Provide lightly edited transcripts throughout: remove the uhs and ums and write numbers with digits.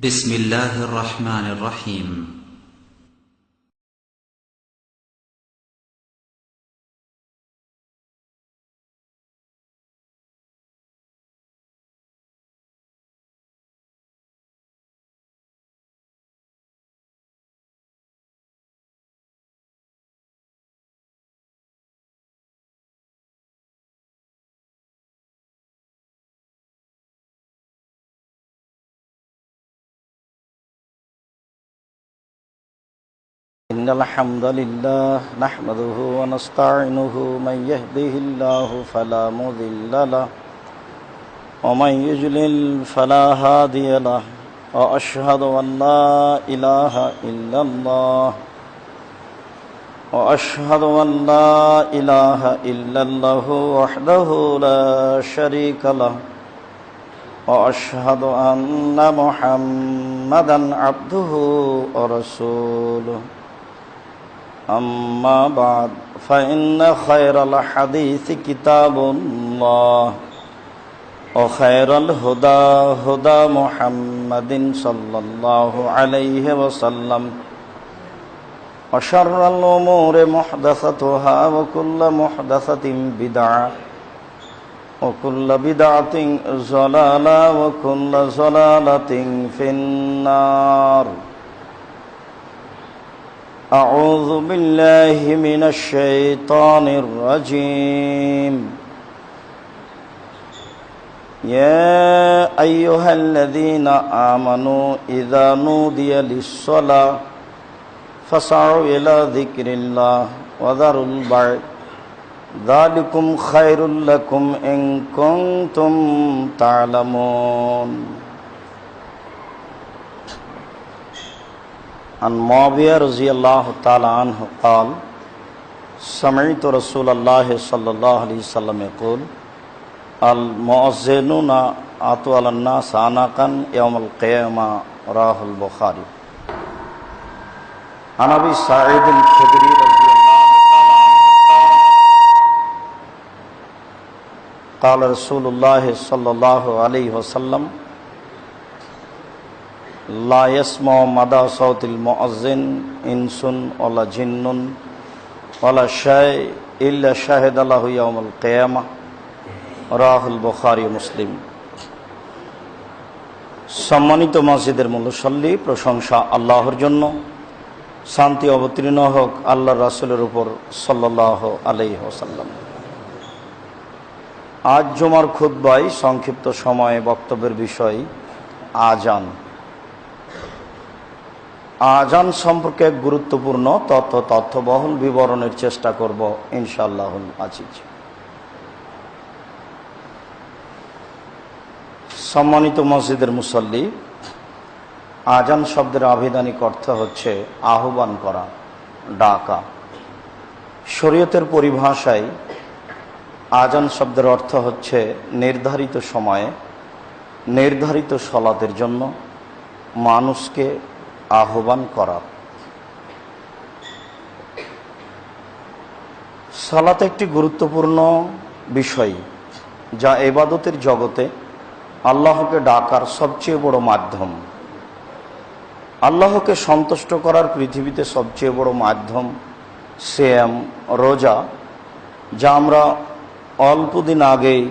بسم الله الرحمن الرحيم إن الحمد لله نحمده ونستعينه من يهده الله فلا مضل له ومن يضلل فلا هادي له وأشهد أن لا إله إلا الله وأشهد أن لا إله إلا الله وحده لا شريك له وأشهد أن محمدا عبده ورسوله أما بعد فإن خير الحديث كتاب الله وخير الهدى هدى محمد صلى الله عليه وسلم وشر الأمور محدثاتها وكل محدثة بدعة وكل بدعة ضلالة وكل ضلالة في النار أعوذ بالله من الشيطان الرجيم يا أيها الذين آمنوا إذا نودي للصلاة فاسعوا إلى ذكر الله وذروا البيع ذلكم خير لكم إن كنتم تعلمون عن معاوية رضي الله تعالى عنه قال سمعت رسول الله صلى الله عليه وسلم يقول المؤذنون أطول الناس عنقا يوم القيامة رواه البخاري. عن أبي سعيد الخدري رضي الله تعالى عنه قال رسول الله صلى الله عليه وسلم لا يسمع مدى صوت المؤذن إنس ولا جن ولا شيء إلا شهد له يوم القيامة رواه البخاري মুসলিম। সম্মানিত মসজিদের মুসল্লি, প্রশংসা আল্লাহর জন্য, শান্তি অবতীর্ণ হোক আল্লাহর রাসূলের উপর সাল্লাল্লাহু আলাইহি ওয়াসাল্লাম। আজ জুমার খুতবায় সংক্ষিপ্ত সময়ে বক্তব্যের বিষয় আজান। আজান সম্পর্কে এক গুরুত্বপূর্ণ তথ্যবহুল বিবরণের চেষ্টা করব ইনশাআল্লাহুল আজিজ। সম্মানিত মসজিদের মুসল্লি, আজান শব্দের আভিধানিক অর্থ হচ্ছে আহ্বান করা, ডাকা। শরীয়তের পরিভাষায় আজান শব্দের অর্থ হচ্ছে নির্ধারিত সময়ে নির্ধারিত সালাতের জন্য মানুষকে আহ্বান করা। সালাত একটি গুরুত্বপূর্ণ বিষয় যা ইবাদতের জগতে আল্লাহকে ডাকার সবচেয়ে বড় মাধ্যম। আল্লাহকে সন্তুষ্ট করার পৃথিবীতে সবচেয়ে বড় মাধ্যম সিয়াম, রোজা, যা আমরা অল্পদিন আগেই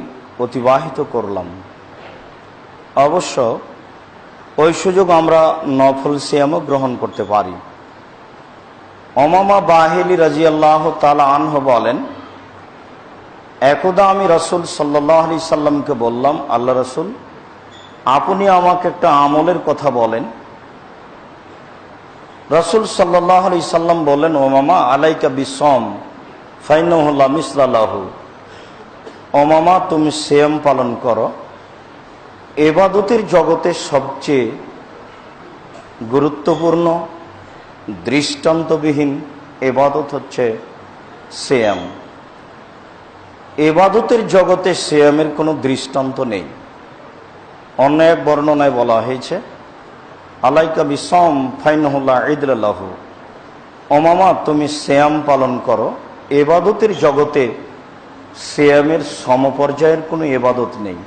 অতিবাহিত করলাম। অবশ্য ওই সুযোগ আমরা নফল সিয়ামও গ্রহণ করতে পারি। উমামা বাহিলি রাদিয়াল্লাহু তাআলা আনহু বলেন, একদা আমি রাসূল সাল্লাল্লাহু আলাইহি সাল্লামকে বললাম, আল্লাহ রাসূল, আপনি আমাকে একটা আমলের কথা বলেন। রাসূল সাল্লাল্লাহু আলাইহি সাল্লাম বলেন, উমামা আলাইকা বিসম ফাইন্নাহু লা মিসলা লাহু। উমামা, তুমি সিয়াম পালন করো। ইবাদতের জগতে সবচেয়ে গুরুত্বপূর্ণ দৃষ্টান্তবিহীন ইবাদত হচ্ছে সিয়াম। ইবাদতের জগতে সিয়ামের কোনো দৃষ্টান্ত নেই। অন্য এক বর্ণনায় বলা হয়েছে, আলাইকা বিসম ফাইন্নাহু লা ইদলা লাহু। উমামা, তুমি সিয়াম পালন করো। ইবাদতের জগতে সিয়ামের সমপর্যায়ের কোনো ইবাদত নেই।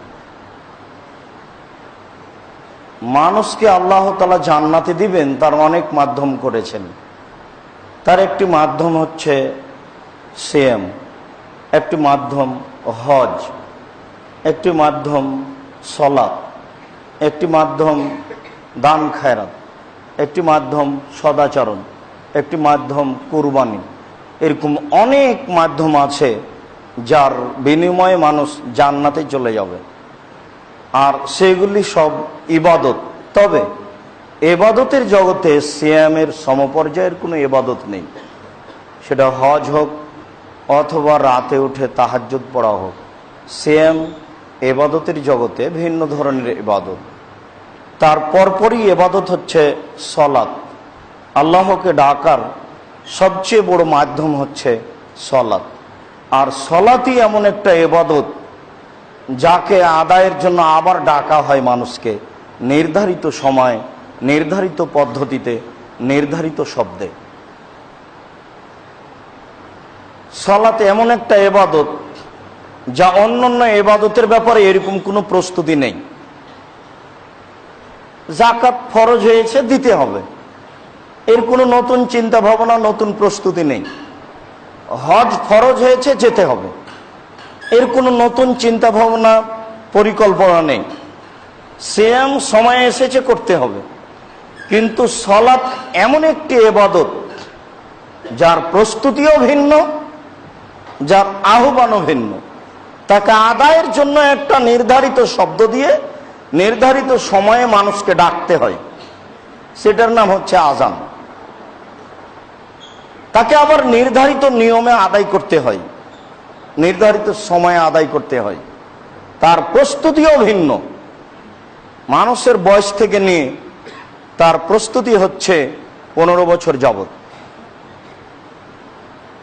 মানুষকে আল্লাহ তাআলা জান্নাতে দিবেন তার অনেক মাধ্যম করেছেন। তার একটি মাধ্যম হচ্ছে সিয়াম, একটি মাধ্যম হজ, একটি মাধ্যম সালাত, একটি মাধ্যম দান খায়রাত, একটি মাধ্যম সদাচরণ, একটি মাধ্যম কুরবানি। এরকম অনেক মাধ্যম আছে যার বিনিময়ে মানুষ জান্নাতে চলে যাবে, আর সেগুলি সব ইবাদত। তবে এবাদতের জগতে সিয়ামের সমপর্যায়ের কোনো এবাদত নেই, সেটা হজ হোক অথবা রাতে উঠে তাহাজ্জুদ পড়া হোক। সিয়াম এবাদতের জগতে ভিন্ন ধরনের ইবাদত। তার পরপরই এবাদত হচ্ছে সলাত। আল্লাহকে ডাকার সবচেয়ে বড় মাধ্যম হচ্ছে সলাত, আর সলাতই এমন একটা এবাদত যাকে আদায়ের জন্য আবার ডাকা হয় মানুষকে নির্ধারিত সময়, নির্ধারিত পদ্ধতিতে, নির্ধারিত শব্দে। সালাত এমন একটা ইবাদত যা অন্যান্য ইবাদতের ব্যাপারে এরকম কোনো প্রস্তুতি নেই। যাকাত ফরজ হয়েছে, দিতে হবে, এর কোনো নতুন চিন্তা ভাবনা, নতুন প্রস্তুতি নেই। হজ ফরজ হয়েছে, যেতে হবে, এর কোনো নতুন চিন্তা ভাবনা, পরিকল্পনা নেই। সিয়াম সময় এসেছে, করতে হবে। কিন্তু সালাত এমন একটি ইবাদত যার প্রস্তুতিও ভিন্ন, যার আহ্বানও ভিন্ন। তাকে আদায়ের জন্য একটা নির্ধারিত শব্দ দিয়ে নির্ধারিত সময়ে মানুষকে ডাকতে হয়, সেটার নাম হচ্ছে আযান। তাকে আবার নির্ধারিত নিয়মে আদায় করতে হয়, নির্ধারিত সময়ে আদায় করতে হয়। তার প্রস্তুতিও ভিন্ন। মানুষের বয়স থেকে নিয়ে তার প্রস্তুতি হচ্ছে 15 বছর যাবত।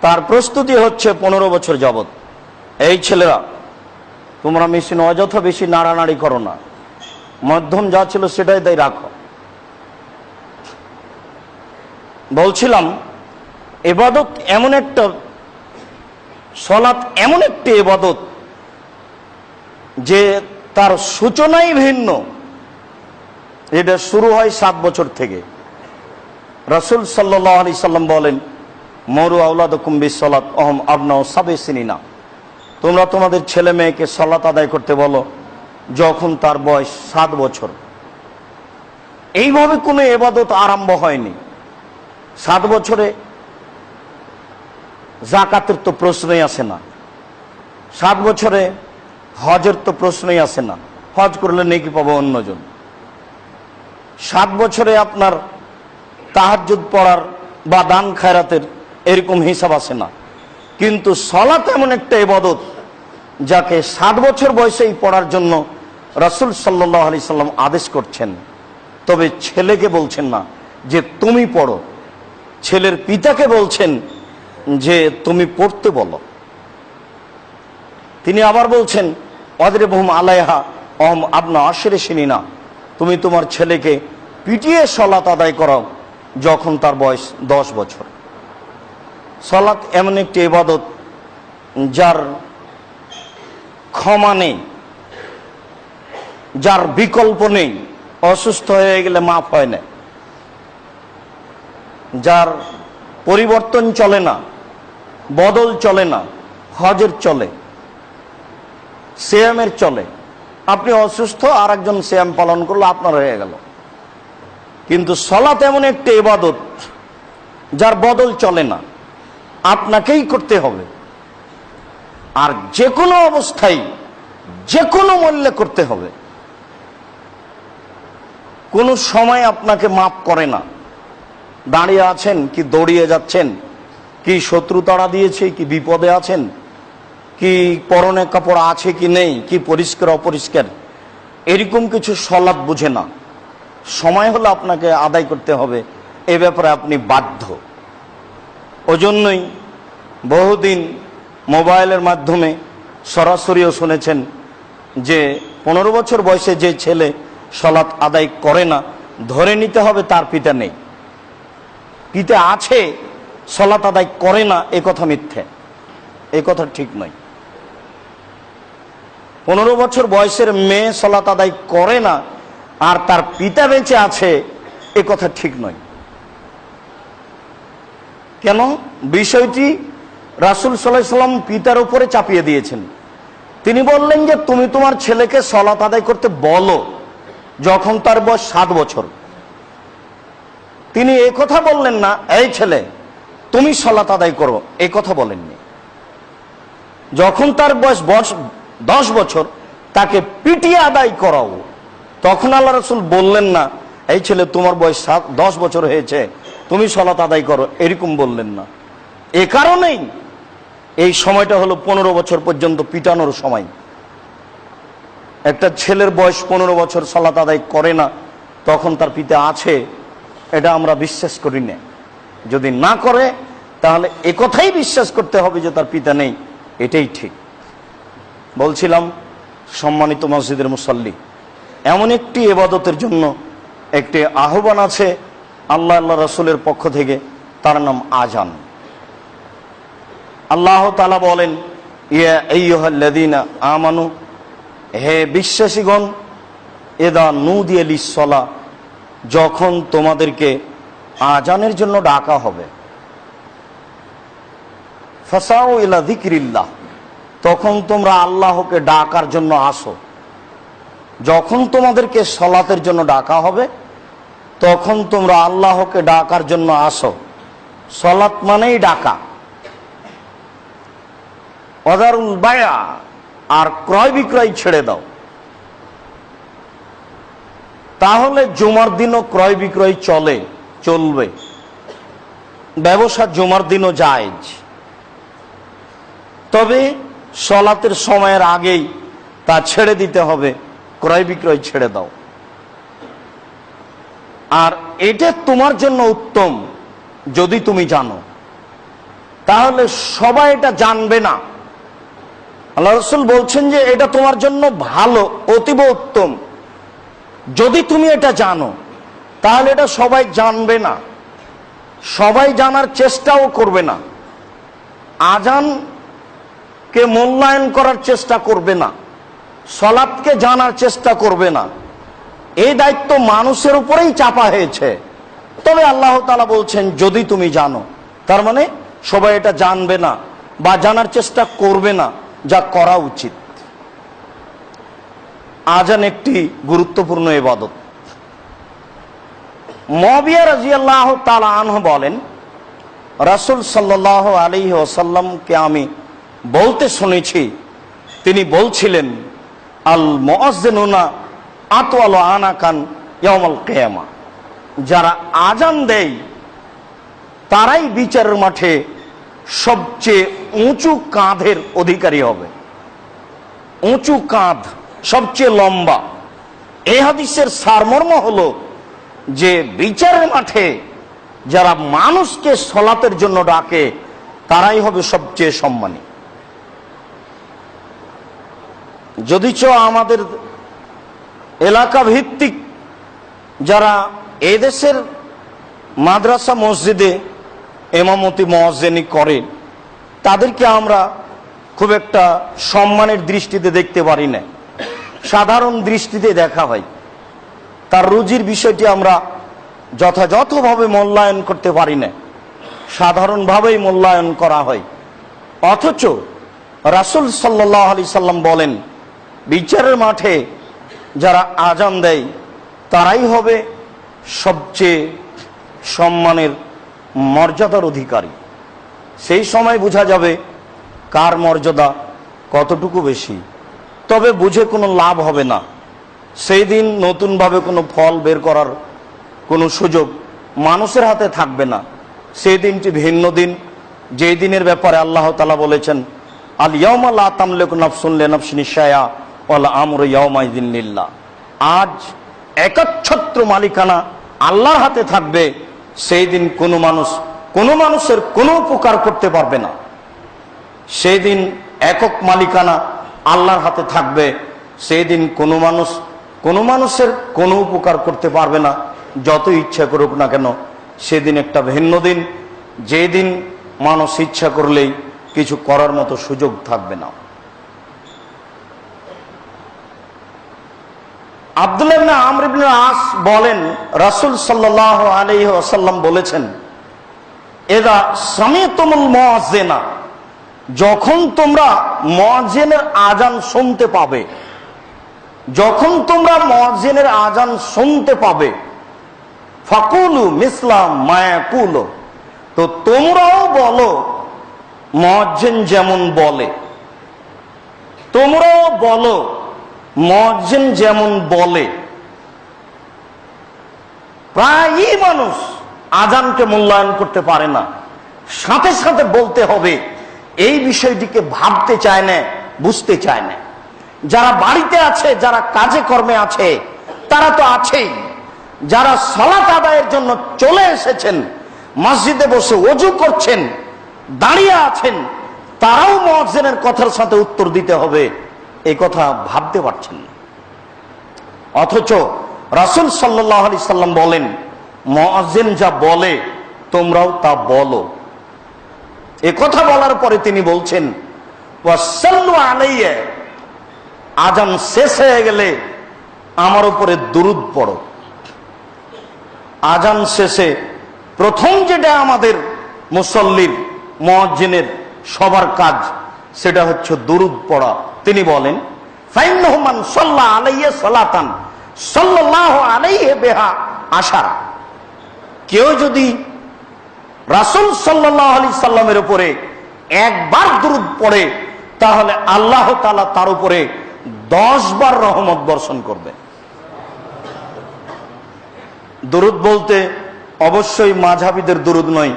তার প্রস্তুতি হচ্ছে 15 বছর যাবত। এই ছেলেরা, তোমরা মেশিন অযথা বেশি নাড়ানাড়ি করো না, মধ্যম যা ছিল সেটাই তাই রাখো। বলছিলাম, ইবাদত এমন একটা, সালাত এমন একটি ইবাদত যে তার সূচনাই ভিন্ন। এটা শুরু হয় 7 বছর থেকে। রাসূল সাল্লাল্লাহু আলাইহি সাল্লাম বলেন, মরু আওলাদাকুম বিসসালাত ওয়াহুম আবনাউ সাবঈ সিনিনা। তোমরা তোমাদের ছেলে মেয়েকে সালাত আদায় করতে বলো যখন তার বয়স 7 বছর। এইভাবে কোনো ইবাদত আরম্ভ হয়নি। 7 বছরে যাকাতের তো প্রশ্নই আসে না, 7 বছরে হজের তো প্রশ্নই আসে না, হজ করলে নেকি পাবো অন্যজন। 7 বছরে আপনার তাহাজ্জুদ পড়ার বা দান খায়রাতের এরকম হিসাব আসে না। কিন্তু সালাত এমন একটা ইবাদত যাকে 7 বছর বয়সেই পড়ার জন্য রাসূল সাল্লাল্লাহু আলাইহি সাল্লাম আদেশ করছেন। তবে ছেলেকে বলছেন না যে তুমি পড়ো, ছেলের পিতাকে বলছেন যে তুমি পড়তে বলো। তিনি আবার বলছেন, ওয়াদরিবহুম আলাইহা ওয়াহুম আবনা আশরি সিনিনা। তুমি তোমার ছেলেকে পিটিয়ে সালাত আদায় করাও যখন তার বয়স 10 বছর। সালাত এমন একটি ইবাদত যার ক্ষমা নেই, যার বিকল্প নেই। অসুস্থ হয়ে গেলে মাফ হয় না, যার পরিবর্তন চলে না, বদল চলে না। হজের চলে, সিয়ামের চলে। আপনি অসুস্থ, আর একজন সিয়াম পালন করলো, আপনার হয়ে গেল। কিন্তু সালাত এমন একটি ইবাদত যার বদল চলে না, আপনাকেই করতে হবে। আর যে কোনো অবস্থায়, যে কোনো মূল্যে করতে হবে। কোনো সময় আপনাকে মাফ করে না। দাঁড়িয়ে আছেন কি দৌড়িয়ে যাচ্ছেন, কি শত্রু তাড়া দিয়েছে, কি বিপদে আছেন, কি পরনে কাপড় আছে কি নেই, কি পরিষ্কার অপরিষ্কার, এরকম কিছু সালাত বুঝে না। সময় হলে আপনাকে আদায় করতে হবে, এ ব্যাপারে আপনি বাধ্য। ওজন্যই বহুদিন মোবাইলের মাধ্যমে সরাসরিও শুনেছেন যে 15 বছর বয়সে যে ছেলে সালাত আদায় করে না, ধরে নিতে হবে তার পিতা নেই। পিতা আছে, সালাত আদায় করে না, এ কথা মিথ্যে, এ কথা ঠিক নয়। 15 বছর বয়সের মেয়ে সালাত আদায় করে না, আর তার পিতা বেঁচে আছে, এ কথা ঠিক নয়। কেন? বিষয়টি রাসূল সাল্লাল্লাহু আলাইহি সাল্লাম পিতার উপরে চাপিয়ে দিয়েছেন। তিনি বললেন যে তুমি তোমার ছেলেকে সালাত আদায় করতে বলো যখন তার বয়স 7 বছর। তিনি এই কথা বললেন না, এই ছেলে তুমি সালাত আদায় করো, এই কথা বলেননি। যখন তার বয়স 10 বছর তাকে পিটিয়ে আদায় করাও, তখন আল্লাহ রাসূল বললেন না, এই ছেলে তোমার বয়স 10 বছর হয়েছে, তুমি সালাত আদায় করো, এরকম বললেন না। এ কারণেই এই সময়টা হলো 15 বছর পর্যন্ত পিটানোর সময়। একটা ছেলের বয়স 15 বছর সালাত আদায় করে না, তখন তার পিতা আছে, এটা আমরা বিশ্বাস করি না। যদি না করে তাহলে একথাই বিশ্বাস করতে হবে যে তার পিতা নেই, এটাই ঠিক। বলছিলাম, সম্মানিত মসজিদের মুসল্লি, এমন একটি ইবাদতের জন্য একটি আহ্বান আছে আল্লাহ রাসূলের পক্ষ থেকে, তার নাম আযান। আল্লাহ তাআলা বলেন, ইয়া আইয়ুহাল্লাযীনা আমানু, হে বিশ্বাসীগণ, ইযা নুদিয়া লিস-সালাহ, যখন তোমাদেরকে আযানের জন্য ডাকা হবে, ফাসাউ ইলা যিকরিল্লাহ, তখন তোমরা আল্লাহকে ডাকার জন্য আসো। যখন তোমাদেরকে সালাতের জন্য ডাকা হবে, তখন তোমরা আল্লাহকে ডাকার জন্য আসো। সালাত মানেই ডাকা। ওয়াদারুল বায়া, আর ক্রয় বিক্রয় ছেড়ে দাও। তাহলে জুমার দিনও ক্রয় বিক্রয় চলবে, ব্যবসা জুমার দিনও জায়েজ। তবে সালাতের সময়ের আগেই তা ছেড়ে দিতে হবে, ক্রয় বিক্রয় ছেড়ে দাও। আর এটা তোমার জন্য উত্তম যদি তুমি জানো। তাহলে সবাই এটা জানবে না। আল্লাহ রাসূল বলছেন যে এটা তোমার জন্য ভালো, অতীব উত্তম যদি তুমি এটা জানো। তাহলে এটা সবাই জানবে না, সবাই জানার চেষ্টাও করবে না, আযানকে মূল্যায়ন করার চেষ্টা করবে না, সালাতকে জানার চেষ্টা করবে না। এই দায়িত্ব মানুষের উপরেই চাপা হয়েছে। তবে আল্লাহ তাআলা বলছেন যদি তুমি জানো, তার মানে সবাই এটা জানবে না বা জানার চেষ্টা করবে না, যা করা উচিত। আযান একটি গুরুত্বপূর্ণ ইবাদত। মুআবিয়া রাদিয়াল্লাহু তাআলা আনহু বলেন, রাসূল সাল্লাল্লাহু আলাইহি ওয়াসাল্লামকে আমি বলতে শুনেছি, তিনি বলছিলেন, আল মুআজ্জিনুনা আতওয়ালু আনাকান ইয়াউমাল কিয়ামা, যারা আযান দেয় তারাই বিচারের মাঠে সবচেয়ে উঁচু কাঁধের অধিকারী হবে। উঁচু কাঁধ, সবচেয়ে লম্বা। এই হাদিসের সারমর্ম হলো যে বিচারের মাঠে যারা মানুষকে সালাতের জন্য ডাকে তারাই হবে সবচেয়ে সম্মানী। যদিচ আমাদের এলাকা ভিত্তিক যারা এদেশের মাদ্রাসা মসজিদে ইমামতি মুয়াজ্জিনি করে, তাদেরকে আমরা খুব একটা সম্মানের দৃষ্টিতে দেখতে পারি না, সাধারণ দৃষ্টিতে দেখা হয়। তার রুজির বিষয়টি আমরা যথাযথভাবে মূল্যায়ন করতে পারি না, সাধারণভাবেই মূল্যায়ন করা হয়। অথচ রাসূল সাল্লাল্লাহু আলাইহি সাল্লাম বলেন, বিচারের মাঠে যারা আযান দেয় তারাই হবে সবচেয়ে সম্মানের মর্যাদার অধিকারী। সেই সময় বোঝা যাবে কার মর্যাদা কতটুকু বেশি। তবে বুঝে কোনো লাভ হবে না। সেই দিন নতুনভাবে কোনো ফল বের করার কোনো সুযোগ মানুষের হাতে থাকবে না। সেই দিনটি ভিন্ন দিন, যেই দিনের ব্যাপারে আল্লাহ তাআলা বলেছেন, আল ইয়াউমা লা তামলিকু নাফসুন লিনাফসিন শাইআ ওয়াল আমরু ইয়াউমাইযিন লিল্লাহ। আজ একচ্ছত্র মালিকানা আল্লাহর হাতে থাকবে। সেই দিন কোনো মানুষের কোনো উপকার করতে পারবে না। সেই দিন একক মালিকানা আল্লাহর হাতে থাকবে। সেই দিন কোনো মানুষের কোনো উপকার করতে পারবে না, যত ইচ্ছা করুক না কেন। সেদিন একটা ভিন্ন দিন, যেদিন মানুষ ইচ্ছা করলেই কিছু করার মতো সুযোগ থাকবে না। আব্দুল্লাহ ইবনে আমর ইবনে আস বলেন, রাসূল সাল্লাল্লাহু আলাইহি ওয়াসাল্লাম বলেছেন, এদা সামিতুমুল মুয়াজ্জিনা, যখন তোমরা মুয়াজ্জিনের আযান শুনতে পাবে, যখন তোমরা মুয়াজ্জিনের আযান শুনতে পাবে, ফাকুলু মিসলা মা ইয়াকুলু, তো তোমরাও বলো মুয়াজ্জিন যেমন বলে, তোমরাও বলো মুয়াজ্জিন যেমন বলে। প্রায়ই মানুষ আযানকে মূল্যায়ন করতে পারে না, সাথে সাথে বলতে হবে, এই বিষয়টিকে ভাবতে চায় না, বুঝতে চায় না। যারা বাড়িতে আছে, যারা কাজে কর্মে আছে, তারা তো আছেই। যারা সালাত আদায়ের জন্য চলে এসেছেন, মসজিদে বসে ওযু করছেন, দাঁড়িয়ে আছেন, তারাও মুয়াজ্জিনের কথার সাথে উত্তর দিতে হবে, এই কথা ভাবতে পারছেন না। অথচ রাসূল সাল্লাল্লাহু আলাইহি সাল্লাম বলেন, মুয়াজ্জিন যা বলে তোমরাও তা বলো। এ কথা বলার পরে তিনি বলছেন, ওয়াসাল্লু আলাইয়া, আযান শেষ হয়ে গেলে আমার উপরে দুরূদ পড়ো। আযান শেষে প্রথম যেটা আমাদের মুসল্লির, মুয়াজ্জিনের সবার কাজ, সেটা হচ্ছে দুরূদ পড়া। তিনি বলেন, ফাইন্নাহু মান সাল্লা আলাইয়া সালাতান সাল্লাল্লাহু আলাইহি বিহা আশারা, কেউ যদি রাসূল সাল্লাল্লাহু আলাইহি সাল্লামের উপরে একবার দুরূদ পড়ে, তাহলে আল্লাহ তাআলা তার উপরে 10 বার রহমত বর্ষণ করবে। দুরূদ বলতে অবশ্যই মাযহাবীদের দুরূদ নয়,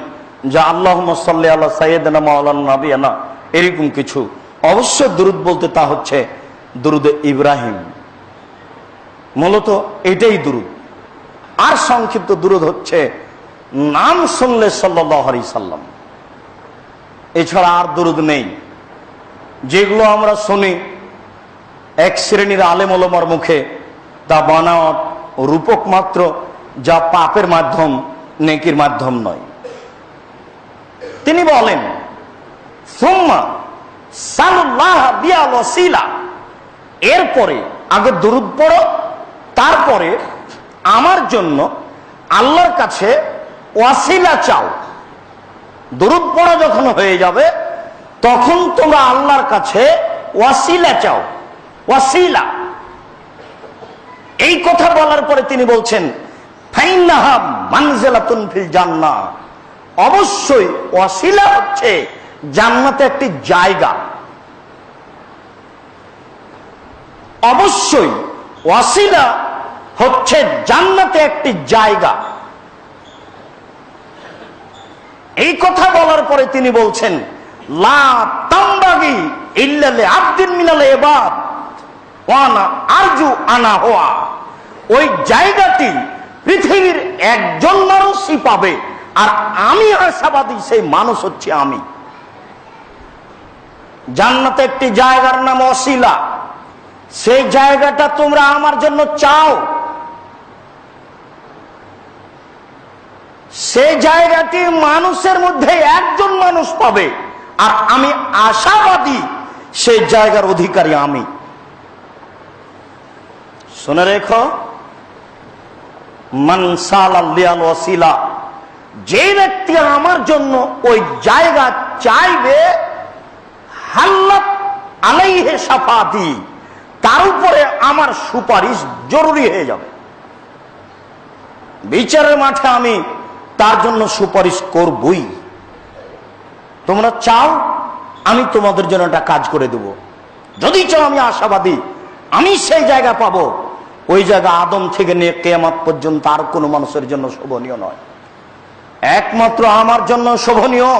যা আল্লাহুম্মা সাল্লি আলা সাইয়্যিদিনা মাওলানা নাবিয়ানা, এরকম কিছু। অবশ্য দুরূদ বলতে তা হচ্ছে দুরূদে ইব্রাহিম, মূলত এটাই দুরূদ। আর সংক্ষিপ্ত দুরূদ হচ্ছে নাম শুনলে সাল্লাল্লাহু আলাইহি সাল্লাম, এছাড়া আর দুরূদ নেই। যেগুলো আমরা শুনি এক শ্রেণীর আলেম ওলামার মুখে, তা বানাওয়াত ও রূপক মাত্র, যা পাপের মাধ্যম, নেকির মাধ্যম নয়। তিনি বলেন, সুম্মা সাল্লাল্লাহু বিল ওয়াসিলা, এরপরে আগে দুরূদ পড়ো, তারপরে আমার জন্য আল্লাহর কাছে ওয়াসিলা চাও। দুরূদ পড়া যখন হয়ে যাবে, তখন তোমরা আল্লাহর কাছে ওয়াসিলা চাও। ওয়াসিলা, এই কথা বলার পরে তিনি বলছেন, ফাইন্নাহা মানজিলাতুন ফিল জান্নাহ, অবশ্যই ওয়াসিলা হচ্ছে জান্নাতে একটি জায়গা। অবশ্যই ওয়াসিলা হচ্ছে জান্নাতে একটি জায়গা। এই কথা বলার পরে তিনি বলছেন, লা তামবাগি ইল্লা লিআবদিন মিনাল ইবাদ ওয়া আনা আরজু আনা হুয়া, ওই জায়গাটি পৃথিবীর একজন মানুষই পাবে, আর আমি আশাবাদী সেই মানুষ হচ্ছে আমি। জান্নাতে একটি জায়গার নাম ওয়াসিলা, সেই জায়গাটা তোমরা আমার জন্য চাও। সেই জায়গাটি মানুষের মধ্যে একজন মানুষ পাবে, আর আমি আশাবাদী সেই জায়গার অধিকারী আমি। শুনে রেখো, মান সালাল ওয়াসিলা, যে ব্যক্তি আমার জন্য ওই জায়গা চাইবে, হাল্লাত আলাইহি শাফাতি, তার উপরে আমার সুপারিশ জরুরি হয়ে যাবে। বিচারের মাঠে আমি তার জন্য সুপারিশ করবই। তোমরা চাও, আমি তোমাদের জন্য একটা কাজ করে দেব। যদি চাও, আমি আশাবাদী আমি সেই জায়গা পাবো। ওই জায়গা আদম থেকে নিয়ে কিয়ামত পর্যন্ত আর কোনো মানুষের জন্য শোভনীয় নয়, একমাত্র আমার জন্য শোভনীয়।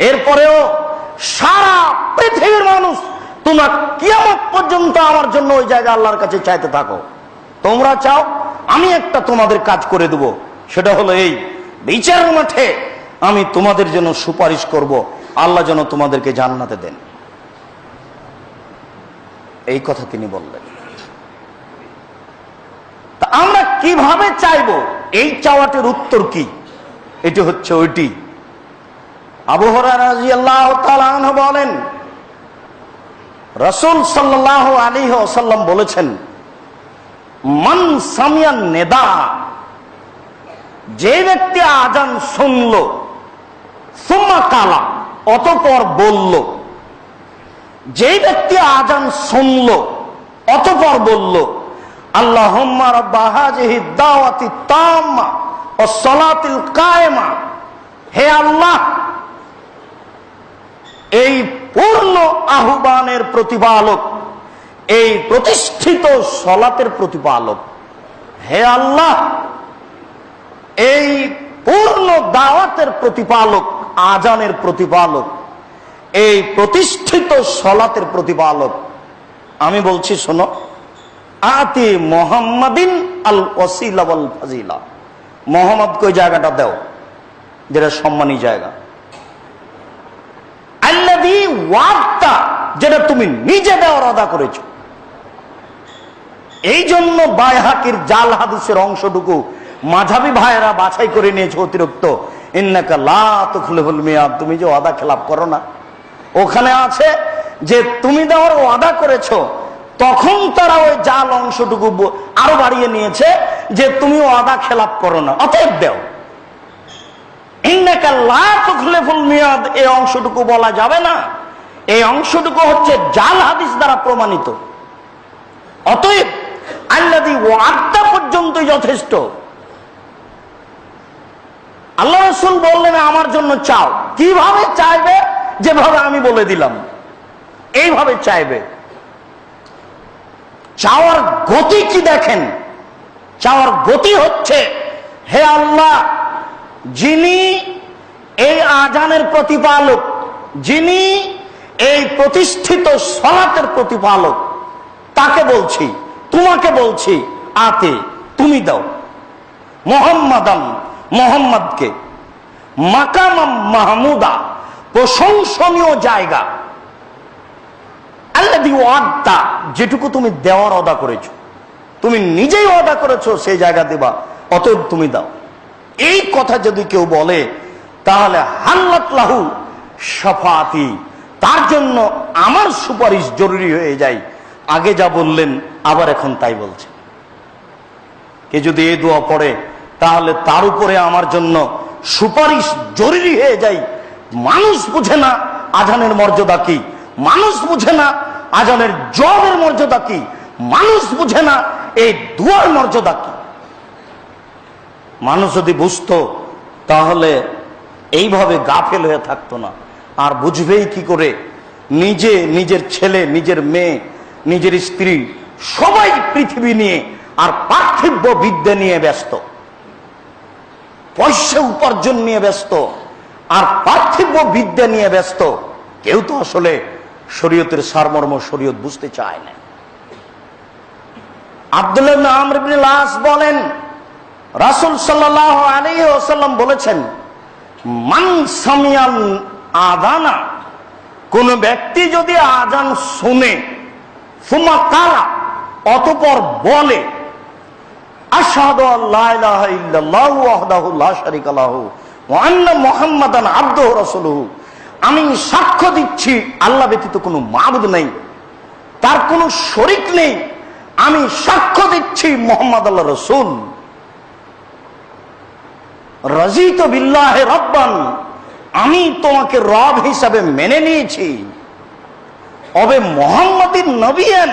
এরপরেও সারা পৃথিবীর মানুষ, তোমরা কিয়ামত পর্যন্ত আমার জন্য ওই জায়গা আল্লাহর কাছে চাইতে থাকো। তোমরা চাও, আমি একটা তোমাদের কাজ করে দেব, সেটা হলো এই, বিচারের মাঠে আমি তোমাদের জন্য সুপারিশ করব, আল্লাহ যেন তোমাদেরকে জান্নাতে দেন। এই কথা তিনি বললেন। তা আমরা কিভাবে চাইবো, এই চাওয়াটির উত্তর কি? এটি হচ্ছে ওইটি। আবু হুরায়রা রাদিয়াল্লাহু তাআলা আনহু বলেন, রাসূল সাল্লাল্লাহু আলাইহি ওয়াসাল্লাম বলেছেন, মান সামিয়ান নেদা, যে ব্যক্তি আজান শুনল, সুম্মা কালা, অতঃপর বলল, যে ব্যক্তি আজান শুনল অতঃপর বলল, আল্লাহুম্মা রাব্বা হাযিহি দাওয়াতি তাম্মা ওয়াস সালাতিল কায়েমা, হে আল্লাহ, এই পূর্ণ আহ্বানের প্রতিপালক, এই প্রতিষ্ঠিত সালাতের প্রতিপালক, হে আল্লাহ, এই পূর্ণ দাওয়াতের প্রতিপালক, আজানের প্রতিপালক, এই প্রতিষ্ঠিত সালাতের প্রতিপালক, আমি বলছি শোনো, আতি মুহাম্মাদিন আল ওয়াসিলা ওয়াল ফাজিলা, মুহাম্মদকে ওই জায়গাটা দাও যেটা সম্মানী জায়গা, আল্লাযী ওয়া'দতা, যেটা তুমি নিজে দেওয়ার ওয়াদা করেছো। এই জন্য বাইহাকির জাল হাদিসের অংশটুকু মাঝাবি ভাইয়েরা বাছাই করে নিয়েছে অতিরিক্ত, ইন্নাকা লা তুখলিফুল মিয়াদ, তুমি যে ওয়াদা খেলাপ করো না, ওখানে আছে যে তুমি দেওয়ার ওয়াদা করেছো, তখন তারা ওই জাল অংশটুকু আরো বাড়িয়ে নিয়েছে যে তুমি ওয়াদা খেলাপ করো না, অতএব দেও। ইন্নাকা লা তুখলিফুল মিয়াদ, এই অংশটুকু বলা যাবে না, এই অংশটুকু হচ্ছে জাল হাদিস দ্বারা প্রমাণিত। অতএব আল্লাযী ওয়া'দা পর্যন্তই যথেষ্ট। আল্লাহ রাসূল বললেন আমার জন্য চাও, কিভাবে চাইবে? যেভাবে আমি বলে দিলাম এইভাবে চাইবে। চাওয়ার গতি কি দেখেন, চাওয়ার গতি হচ্ছে, হে আল্লাহ, যিনি এই আজানের প্রতিপালক, যিনি এই প্রতিষ্ঠিত সালাতের প্রতিপালক, তাকে বলছি, তোমাকে বলছি, আতে তুমি দাও, মুহাম্মাদান, মুহাম্মদকে, মাকামাম মাহমুদা, প্রশংসনীয় জায়গা, আল্লাযী ওয়া'দতা, যেটুকু তুমি দেওয়ার ওয়াদা করেছো, তুমি নিজেই ওয়াদা করেছো সেই জায়গা দেবা, অতএব তুমি দাও। এই কথা যদি কেউ বলে তাহলে হাল্লাত লাহু শাফাআতি, তার জন্য আমার সুপারিশ জরুরি হয়ে যায়। আগে যা বললেন আবার এখন তাই বলছে। কে যদি এই দোয়া পড়ে তাহলে তার উপরে আমার জন্য সুপারিশ জরুরি হয়ে যায়। মানুষ বুঝে না আজানের মর্যাদা কি, মানুষ বুঝে না আজানের জবাবের মর্যাদা কি, মানুষ বুঝে না এই দুয়ার মর্যাদা কি। মানুষ যদি বুঝতো তাহলে এইভাবে গাফেল হয়ে থাকতো না। আর বুঝবেই কি করে? নিজে, নিজের ছেলে, নিজের মেয়ে, নিজের স্ত্রী, সবাই পৃথিবী নিয়ে আর পার্থিব বিদ্যা নিয়ে ব্যস্ত, পয়সা উপার্জন নিয়ে ব্যস্ত আর পার্থিব বিদ্যা নিয়ে ব্যস্ত। কেউ তো আসলে শরীয়তের সারমর্ম, শরীয়ত বুঝতে চায় না। আব্দুল্লাহ ইবনে আমর ইবনে আস বলেন, রাসূল সাল্লাল্লাহু আলাইহি ওয়াসাল্লাম বলেছেন, মান সামিয়াল আযানা, কোন ব্যক্তি যদি আজান শুনে, সুম্মা কালা, অতঃপর বলে, আশহাদু আল্লা ইলাহা ইল্লাল্লাহু ওয়াহদাহু লা শারীকা লাহু ওয়া আন্না মুহাম্মাদান আবদুহু ওয়া রাসূলুহু, আমি সাক্ষ্য দিচ্ছি আল্লাহ ব্যতীত কোনো মাবুদ নেই, তার কোনো শরীক নেই, আমি সাক্ষ্য দিচ্ছি মুহাম্মদ আল্লাহর রাসূল। রাজিতু বিল্লাহি রাব্বান, আমি তোমাকে রব হিসাবে মেনে নিয়েছি। অবে মুহাম্মাদিন নবিয়ান,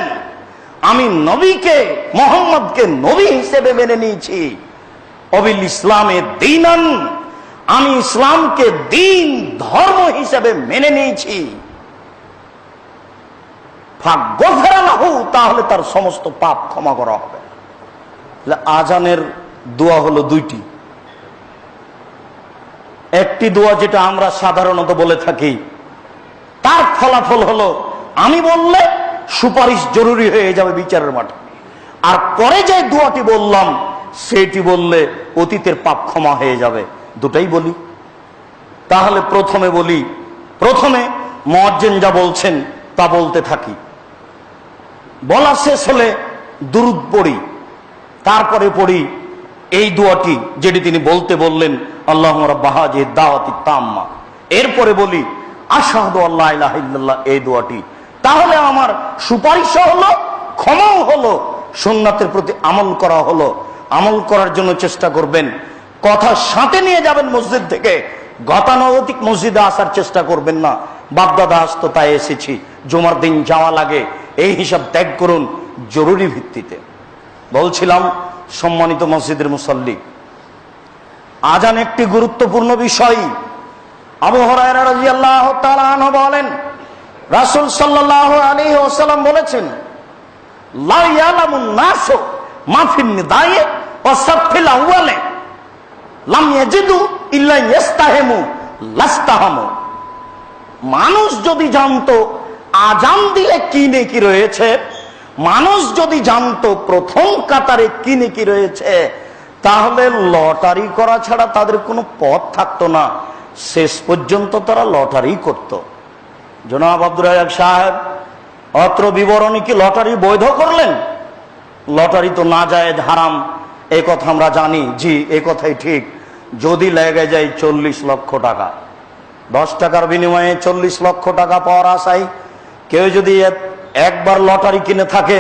আমি নবীকে, মুহাম্মদকে নবী হিসেবে মেনে নিয়েছি। অবিল ইসলামে দীনান, আমি ইসলামকে দিন, ধর্ম হিসেবে মেনে নিয়েছি। ফাগফিরা লাহু, তাহলে তার সমস্ত পাপ ক্ষমা করা হবে। আজানের দোয়া হলো দুইটি। একটি দোয়া যেটা আমরা সাধারণত বলে থাকি, তার ফলাফল হলো আমি বললে সুপারিশ জরুরি হয়ে যাবে বিচারের মাঠে। আর পরে যে দোয়াটি বললাম সেটি বললে অতীতের পাপ ক্ষমা হয়ে যাবে। দুটাই বলি। তাহলে প্রথমে বলি, প্রথমে মুয়াজ্জিন যা বলছেন তা বলতে থাকি, বলা শেষ হলে দুরূদ পড়ি, তারপরে পড়ি এই দোয়াটি যেটি তিনি বলতে বললেন, আল্লাহুম্মা রাব্বা হাযিহি দাওয়াতি তাম্মা। এরপরে বলি আশহাদু আল্লা ইলাহা ইল্লাল্লাহ, এই দোয়াটি। তাহলে আমার সুপারিশ হলো, ক্ষমাও হলো, সুন্নাতের প্রতি আমল করা হলো, আমল করার জন্য চেষ্টা করবেন। কথা সাথে নিয়ে যাবেন মসজিদ থেকে, গতানুগতিক মসজিদে আসার চেষ্টা করবেন না। বাপদাদা আসতো তাই এসেছি, জুমার দিন যাওয়া লাগে, এই হিসাব ত্যাগ করুন জরুরি ভিত্তিতে। বলছিলাম সম্মানিত মসজিদের মুসল্লি, আজান একটি গুরুত্বপূর্ণ বিষয়। আবু হুরায়রা রাদিয়াল্লাহু তাআলা আনহু বলেন, রাসূল সাল্লাল্লাহু আলাইহি ওয়াসাল্লাম বলেছেন, লা ইয়ালামুন নাসু মা ফিন নিদায়ে ওয়া সাফিল আউয়ালে লাম ইয়াজিদু ইল্লা ইস্তাহামু লাস্তাহামু। মানুষ যদি জানতো আজান দিলে কি নেকি রয়েছে, মানুষ যদি জানতো প্রথম কাতারে কি নেকি রয়েছে, তাহলে লটারি করা ছাড়া তাদের কোনো পথ থাকতো না। শেষ পর্যন্ত তারা লটারি করত। জনাব আব্দুর রাজ্জাক সাহেব অত্র বিবরণী কি লটারি বৈধ করলেন? লটারি তো নাজায়েজ, হারাম, এই কথা আমরা জানি। জি, এই কথাই ঠিক। যদি লেগে যায় 40 লক্ষ টাকা, 10 টাকার বিনিময়ে 40 লক্ষ টাকা পাওয়ার আশায় কেউ যদি একবার লটারি কিনে থাকে,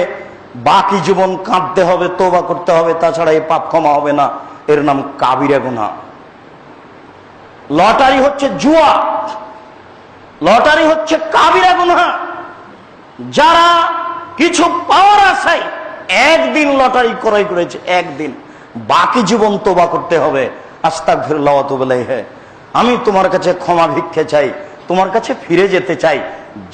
বাকি জীবন কাঁদতে হবে, তওবা করতে হবে, তাছাড়া এই পাপ ক্ষমা হবে না। এর নাম কাবিরা গুনাহ। লটারি হচ্ছে জুয়া, লটারি হচ্ছে কাবিরা গুনাহ। যারা কিছু পাওয়ার আশায় একদিন লটারি ক্রয় করেছে, একদিন, বাকি জীবন তওবা করতে হবে। আস্তাগফিরুল্লাহ ওয়া আতুবু ইলাইহি, আমি তোমার কাছে ক্ষমা ভিক্ষে চাই, তোমার কাছে ফিরে যেতে চাই।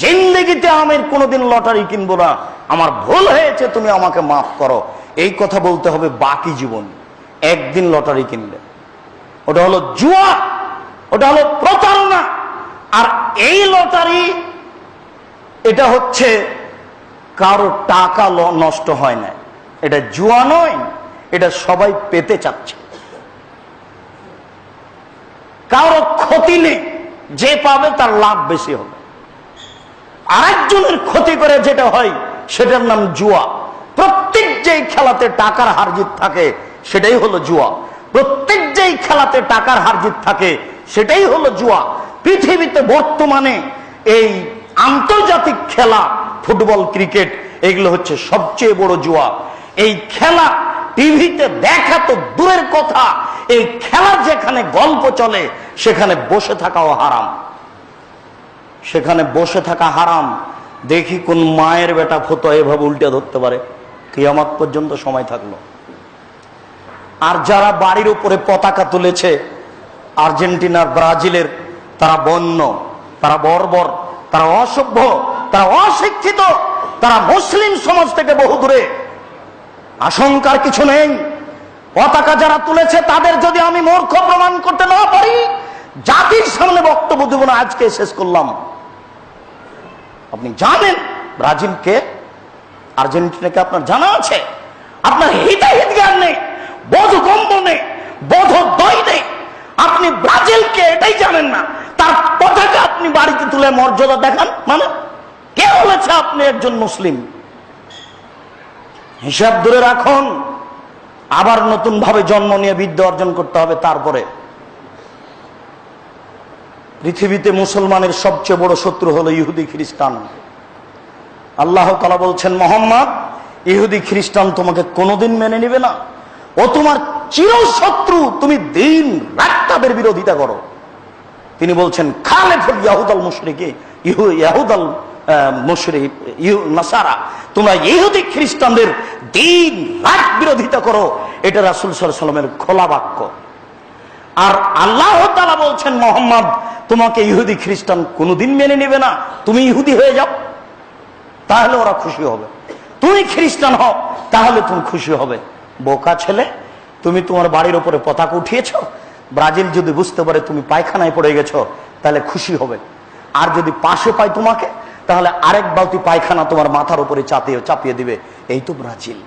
জিন্দেগিতে আমি কোনোদিন লটারি কিনবো না, আমার ভুল হয়েছে, তুমি আমাকে মাফ করো, এই কথা বলতে হবে বাকি জীবন। একদিন লটারি কিনলে ওটা হলো জুয়া, ওটা হলো প্রতারণা। আর এই লটারি, এটা হচ্ছে কারো টাকা নষ্ট হয় না, এটা জুয়া নয়, এটা সবাই পেতে চাচ্ছে। কারো ক্ষতি নেই, যে পাবে তার লাভ বেশি হবে। আরেকজনের ক্ষতি করে যেটা হয় সেটার নাম জুয়া। প্রত্যেক যেই খেলাতে টাকার হারজিত থাকে সেটাই হলো জুয়া। প্রত্যেক যেই খেলাতে টাকার হারজিত থাকে সেটাই হলো জুয়া। পৃথিবীতে বর্তমানে এই আন্তর্জাতিক খেলা, ফুটবল, ক্রিকেট, এগুলো হচ্ছে সবচেয়ে বড় জুয়া। এই খেলা টিভিতে দেখা তো দূরের কথা, এই খেলার যেখানে গল্প চলে সেখানে বসে থাকাও হারাম, সেখানে বসে থাকা হারাম। দেখি কোন মায়ের বেটা ফতো এভাবে উল্টে ধরতে পারে, কিয়ামত পর্যন্ত সময় থাকলো। আর যারা বাড়ির উপরে পতাকা তুলেছে আর্জেন্টিনার, ব্রাজিলের, তারা বন্য, তারা বর্বর, তারা অসভ্য, তারা অশিক্ষিত, তারা মুসলিম সমাজ থেকে বহু দূরে। আশঙ্কার কিছু নেই। পতাকা যারা তুলেছে তাদের যদি আমি মূর্খ প্রমাণ করতে না পারি, জাতির সামনে বক্তব্য দেব না। আজকে শেষ করলাম। আপনি জানেন ব্রাজিল কে, আর্জেন্টিনাকে আপনার জানা আছে? আপনার হিতাহিত জ্ঞান নেই, বোধগম্য নেই, বোধোদয় নেই। আপনি ব্রাজিলকে এটাই জানেন না, তার পতাকা আপনি বাড়িতে তুলে মর্যাদা দেখান। মানে কে বলেছে আপনি একজন মুসলিম? হিসাব দূরে রাখুন। আবার নতুন ভাবে জন্ম নিয়ে বিদ্যা অর্জন করতে হবে। তারপরে পৃথিবীতে মুসলমানের সবচেয়ে বড় শত্রু হলো ইহুদি খ্রিস্টান। আল্লাহ তাআলা বলছেন, মুহাম্মদ, ইহুদি খ্রিস্টান তোমাকে কোনোদিন মেনে নিবে না, ও তোমার চিরশত্রু, তুমি দিন রাত তাদের বিরোধিতা করো। তিনি বলছেন, খালেফুল ইয়াহুদাল মুশরিকি, ইয়াহুদাল মুশরিক নাসারা, তোমরা ইহুদি খ্রিস্টানদের দিন রাত বিরোধিতা করো। এটা রাসূল সাল্লাল্লাহু আলাইহি ওয়াসাল্লামের খোলা বাক্য। আর আল্লাহ তাআলা বলছেন, মুহাম্মদ, তোমাকে ইহুদি খ্রিস্টান কোনোদিন মেনে নেবে না, তুমি ইহুদি হয়ে যাও, তাহলে ওরা খুশি হবে। তুমি খ্রিস্টান হও, তাহলে তুমি খুশি হবে। বোকা ছেলে, তুমি তোমার বাড়ির উপরে পতাকা উঠিয়েছ, ব্রাজিল যদি বুঝতে পারে তুমি পায়খানায় পড়ে গেছো তাহলে খুশি হবে। আর যদি পাশে পায় তোমাকে, তাহলে আরেক বালতি পায়খানা তোমার মাথার উপরে চাপিয়ে দিবে। এই তো ব্রাজিল,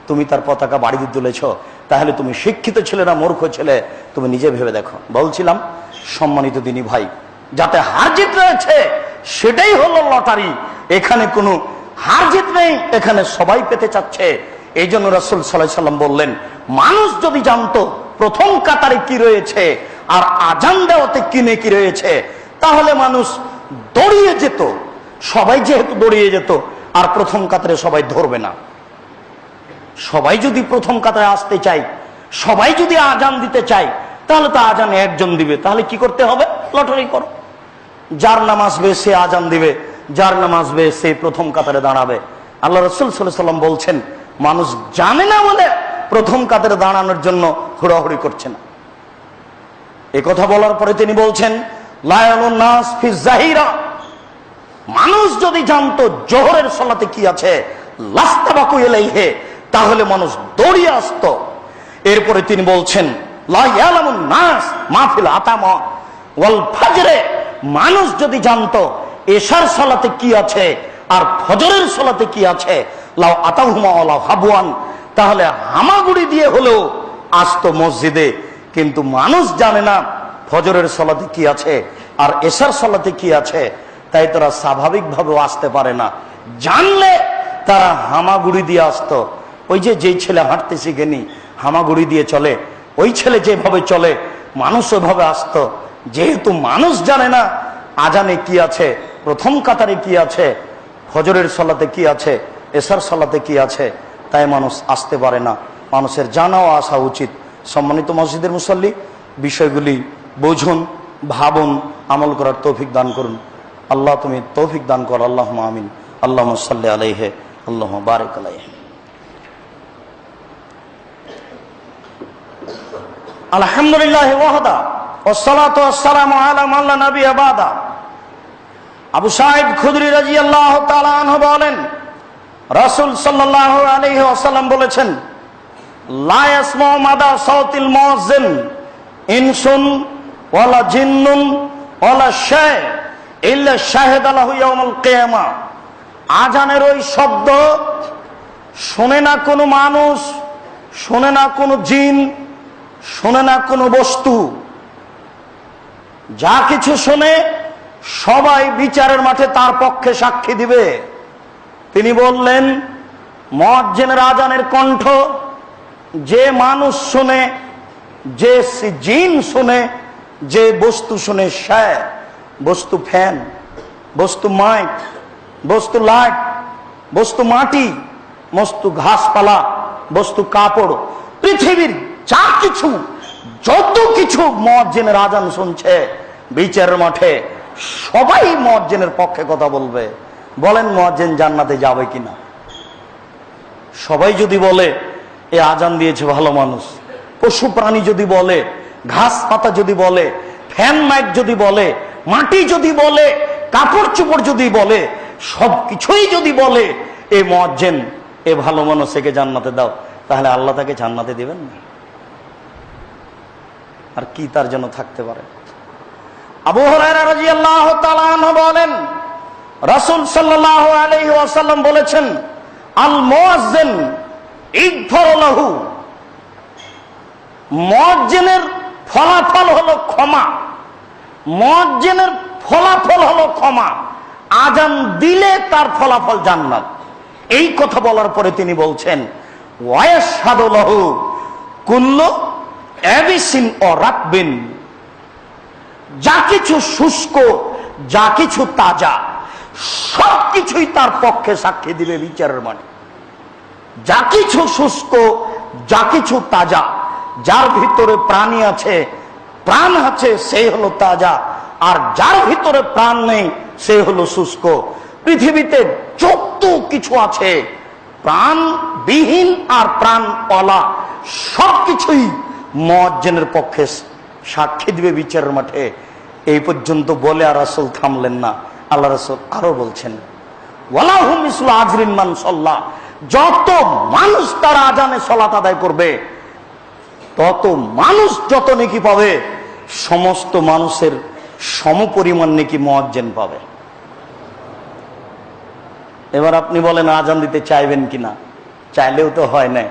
তুমি তার পতাকা বাড়িতে তুলেছ, তাহলে তুমি শিক্ষিত ছেলে না মূর্খ ছেলে, তুমি নিজে ভেবে দেখো। বলছিলাম সম্মানিত দিনী ভাই, যাতে হার জিত রয়েছে সেটাই হলো লটারি। এখানে কোনো হার জিত নেই, এখানে সবাই পেতে চাচ্ছে। এই জন্য রাসূল সাল্লাল্লাহু আলাইহি ওয়াসাল্লাম বললেন, মানুষ যদি জানতো প্রথম কাতারে কি রয়েছে আর আজান দেওয়াতে কি নেকি রয়েছে, তাহলে মানুষ দৌড়িয়ে যেত। সবাই যেহেতু দৌড়িয়ে যেত, আর প্রথম কাতারে সবাই ধরবে না। সবাই যদি প্রথম কাতারে আসতে চায়, সবাই যদি আজান দিতে চায়, তাহলে তো আজান একজন দিবে। তাহলে কি করতে হবে? লটারি করো। যার নাম আসবে সে আজান দিবে, যার নাম আসবে সে প্রথম কাতারে দাঁড়াবে। আল্লাহ রাসূল সাল্লাল্লাহু আলাইহি ওয়াসাল্লাম বলছেন, মানুষ জানে না বলে প্রথম কাতারে দাঁড়ানোর জন্য হুড়াহুড়ি করছে না। এ কথা বলার পরে তিনি বলছেন, লা ইয়ালুন নাস ফি যাহিরা, মানুষ যদি জানতো জোহরের সালাতে কি আছে, লাস্তাবাকু ইলাইহি, তাহলে মানুষ দৌড়িয়ে আসতো। এরপরে তিনি বলছেন, লা ইয়ালামুন নাস মা ফিল আতামা ওয়াল ফজরে, মানুষ যদি জানতো এশার সালাতে কি আছে আর ফজরের সালাতে কি আছে, লাউ আতাহুমা ওয়ালা হাবওয়ান, তাহলে হামাগুড়ি দিয়ে হলেও আসতো মসজিদে। কিন্তু মানুষ জানে না ফজরের সালাতে কি আছে আর এশার সালাতে কি আছে, তাই তারা স্বাভাবিকভাবে আসতে পারে না। জানলে তারা হামাগুড়ি দিয়ে আসতো। ওই যেই ছেলে হাঁটতে শিখেনি, হামাগুড়ি দিয়ে চলে, ওই ছেলে যেভাবে চলে মানুষ ওইভাবে আসতো। যেহেতু মানুষ জানে না আজানে কি আছে, প্রথম কাতারে কি আছে, ফজরের সালাতে কি আছে, এশার সালাতে কি আছে, তাই মানুষ আসতে পারে না। মানুষের জানা ও আসা উচিত। সম্মানিত মসজিদের মুসল্লি, বিষয়গুলি বুঝুন, ভাবুন, আমল করার তৌফিক দান করুন। আল্লাহ তুমি তৌফিক দান কর। আল্লাহুম্মা আমিন। আল্লাহুম্মা সাল্লি আলাইহি, আল্লাহুম্মা বারিক আলাইহি। আলহামদুলিল্লাহি ওয়াহদা ওয়াসসালাতু ওয়াসসালামু আলা মান লা নাবিয়্যা বাদা। আবু সাঈদ খুদরি রাদিয়াল্লাহু তাআলা আনহু বলেন, রাসূল সাল্লাল্লাহু আলাইহি ওয়াসাল্লাম বলেছেন, লা ইয়াসমাউ মাদা সাউতিল মুয়াজ্জিন ইনসুন ওয়ালা জিন্নুন ওয়ালা শাই ইল্লা শাহিদা লাহু ইয়াউমুল কিয়ামা। আজানের ওই শব্দ শুনে না কোনো মানুষ, শুনে না কোনো জিন, শুনে না কোনো বস্তু, যা কিছু শুনে সবাই বিচারের মাঠে তার পক্ষে সাক্ষী দিবে। তিনি বললেন, মুয়াজ্জিনের আজানের কণ্ঠ যে মানুষ শুনে, যে জিন শুনে, যে বস্তু শুনে, সে বস্তু ফ্যান, বস্তু মাইক, বস্তু লাইট, বস্তু মাটি, বস্তু ঘাসপালা, বস্তু কাপড়, পৃথিবীর যা কিছু, যত কিছু মুয়াজ্জিনের আজান শুনছে বিচারের মাঠে সবাই মুয়াজ্জিনের পক্ষে কথা বলবে। বলেন মুয়াজ্জিন জান্নাতে যাবে কিনা? সবাই যদি বলে এ আজান দিয়েছে ভালো মানুষ, পশু প্রাণী যদি বলে, ঘাস পাতা যদি বলে, ফ্যান মাইক যদি বলে, মাটি যদি বলে, কাপড় চোপড় যদি বলে, সবকিছুই যদি বলে এ মুয়াজ্জিন, এ ভালো মানুষ, একে জান্নাতে দাও, তাহলে আল্লাহ তাকে জান্নাতে দিবেন না? আর কি তার জন্য থাকতে পারে? আবু হুরায়রা রাদিয়াল্লাহু তাআলা আনহু বলেন, রাসূল সাল্লাল্লাহু আলাইহি ওয়াসাল্লাম বলেছেন, আল মুয়াজ্জিন ইগফার লাহু, মুয়াজ্জিনের ফলাফল হলো ক্ষমা, মুয়াজ্জিনের ফলাফল হলো ক্ষমা, আজান দিলে তার ফলাফল জান্নাত। এই কথা বলার পরে তিনি বলছেন, ওয়ায়াশহাদু লাহু কুল্লু এবিসিন ও রাকবিন, যা কিছু শুষ্ক, যা কিছু তাজা, সবকিছুই তার পক্ষে সাক্ষী দিবে বিচারের মাঠে। যা কিছু শুষ্ক, যা কিছু তাজা, যার ভিতরে প্রাণী আছে, প্রাণ আছে, সে হলো তাজা, আর যার ভিতরে প্রাণ নেই সে হলো শুষ্ক। পৃথিবীতে যত কিছু আছে, প্রাণবিহীন আর প্রাণওয়ালা, সবকিছুই মুয়াজ্জিনের পক্ষে সাক্ষী দিবে বিচারের মাঠে। এই পর্যন্ত বলে আর রাসূল থামলেন না। আল্লাহ রাসূল আরো বলছেন, ওয়ালাহু মিসলু আজরিন মান সাল্লাহ, যত মানুষ তার আজানে সালাত আদায় করবে তত মানুষ যত নেকি পাবে, সমস্ত মানুষের সমপরিমাণ নেকি মুয়াজ্জিন পাবে। এবার আপনি বলেন আজান দিতে চাইবেন কিনা? চাইলেও তো হয় না।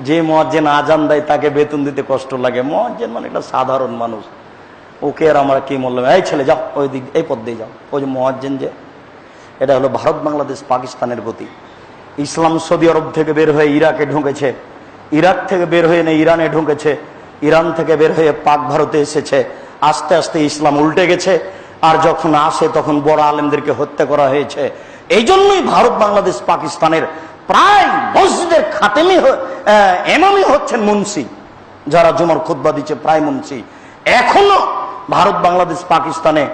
যে মুয়াজ্জিন আজান দেয় তাকে বেতন দিতে কষ্ট লাগে। মুয়াজ্জিন মানে একটা সাধারণ মানুষ, ওকে আর আমরা কি বললাম, এই ছেলে যাও ওই দিক, এই পথ দিয়ে যাও। ওই যে মুয়াজ্জিন, যে এটা হলো ভারত, বাংলাদেশ, পাকিস্তানের গতি। ইসলাম সৌদি আরব থেকে বের হয়ে ইরাকে ঢুকেছে, ইরাক থেকে বের হয়ে ইরানে ঢুকেছে, ইরান থেকে বের হয়ে পাক ভারতে এসেছে। আস্তে আস্তে ইসলাম উল্টে গেছে, আর যখন আসে তখন বড় আলেমদেরকে হত্যা করা হয়েছে। এই জন্যই ভারত, বাংলাদেশ, পাকিস্তানের প্রায় মসজিদের ইমামই হচ্ছেন মুন্সি, যারা জুমার খুতবা দিচ্ছে প্রায় মুন্সি। এখনো ভারত, বাংলাদেশ, পাকিস্তানে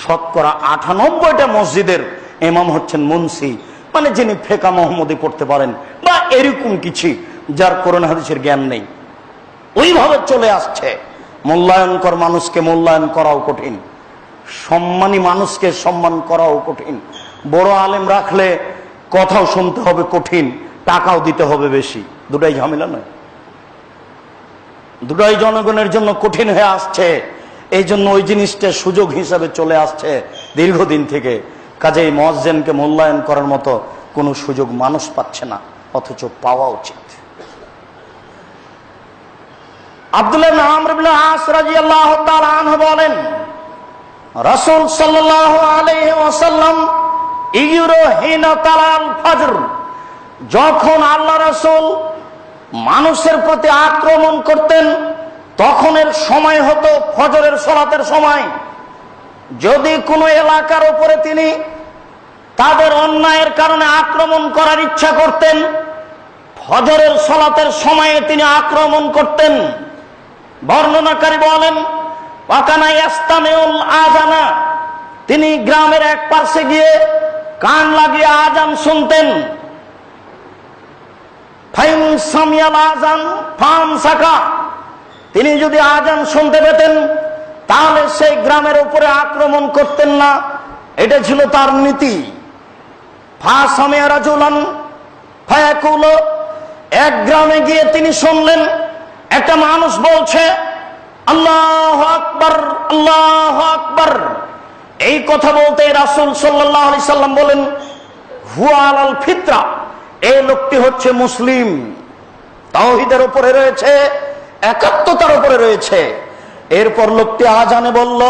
শতকরা 98টা মসজিদের ইমাম হচ্ছেন মুন্সি, মানে যিনি ফেকা মোহাম্মদী পড়তে পারেন বা এরকম কিছু, যার কোরআন হাদিসের জ্ঞান নেই। ওইভাবে চলে আসছে। মূল্যায়নকর মানুষকে মূল্যায়ন করাও কঠিন, সম্মানী মানুষকে সম্মান করাও কঠিন। বড় আলেম রাখলে কথাও শুনতে হবে কঠিন, টাকাও দিতে হবে বেশি। দুটাই ঝামেলা নয়? দুটাই জনগণের জন্য কঠিন হয়ে আসছে। এই জন্য ওই জিনিসটা সুযোগ হিসাবে চলে আসছে দীর্ঘদিন থেকে। কাজেই মুয়াজ্জিনকে মূল্যায়ন করার মতো কোনো সুযোগ মানুষ পাচ্ছে না, অথচ পাওয়া উচিত। আব্দুল্লাহ ইবনে আমর ইবনে আস রাদিয়াল্লাহু তাআলা আনহু বলেন, রাসূল সাল্লাল্লাহু আলাইহি ওয়াসাল্লাম হিনা তালাল ফজর, যখন আল্লাহ রাসূল মানুষের প্রতি আক্রমণ করতেন তখনের সময় হতো ফজরের সালাতের সময়। যদি কোনো এলাকার উপরে তিনি তাদের অন্যায়ের কারণে আক্রমণ করার ইচ্ছা করতেন, ফজরের সালাতের সময়ে তিনি আক্রমণ করতেন। বর্ণনাকারী বলেন, ওয়াকানা ইয়াস্তামিউল আযানা, তিনি গ্রামের এক পাশে গিয়ে কান লাগিয়ে আজান শুনতেন। ফাইন সামিয়াল আযান ফামসাকা, তিনি যদি আজান শুনতে পেতেন তাহলে সেই গ্রামের উপরে আক্রমণ করতেন না, এটা ছিল তার নীতি। ফা সামিয়া রাজুলান ফায়াকুলু, এক গ্রামে গিয়ে তিনি শুনলেন একটা মানুষ বলছে আল্লাহু আকবার, আল্লাহু আকবার। এই কথা বলতে রাসূল সাল্লাল্লাহু আলাইহি সাল্লাম বলেন, হুয়া আলাল ফিতরা, এই লোকটি হচ্ছে মুসলিম, তাওহীদের উপরে রয়েছে, একাত্মতার উপরে রয়েছে। এরপর লোকটি আজানে বলল,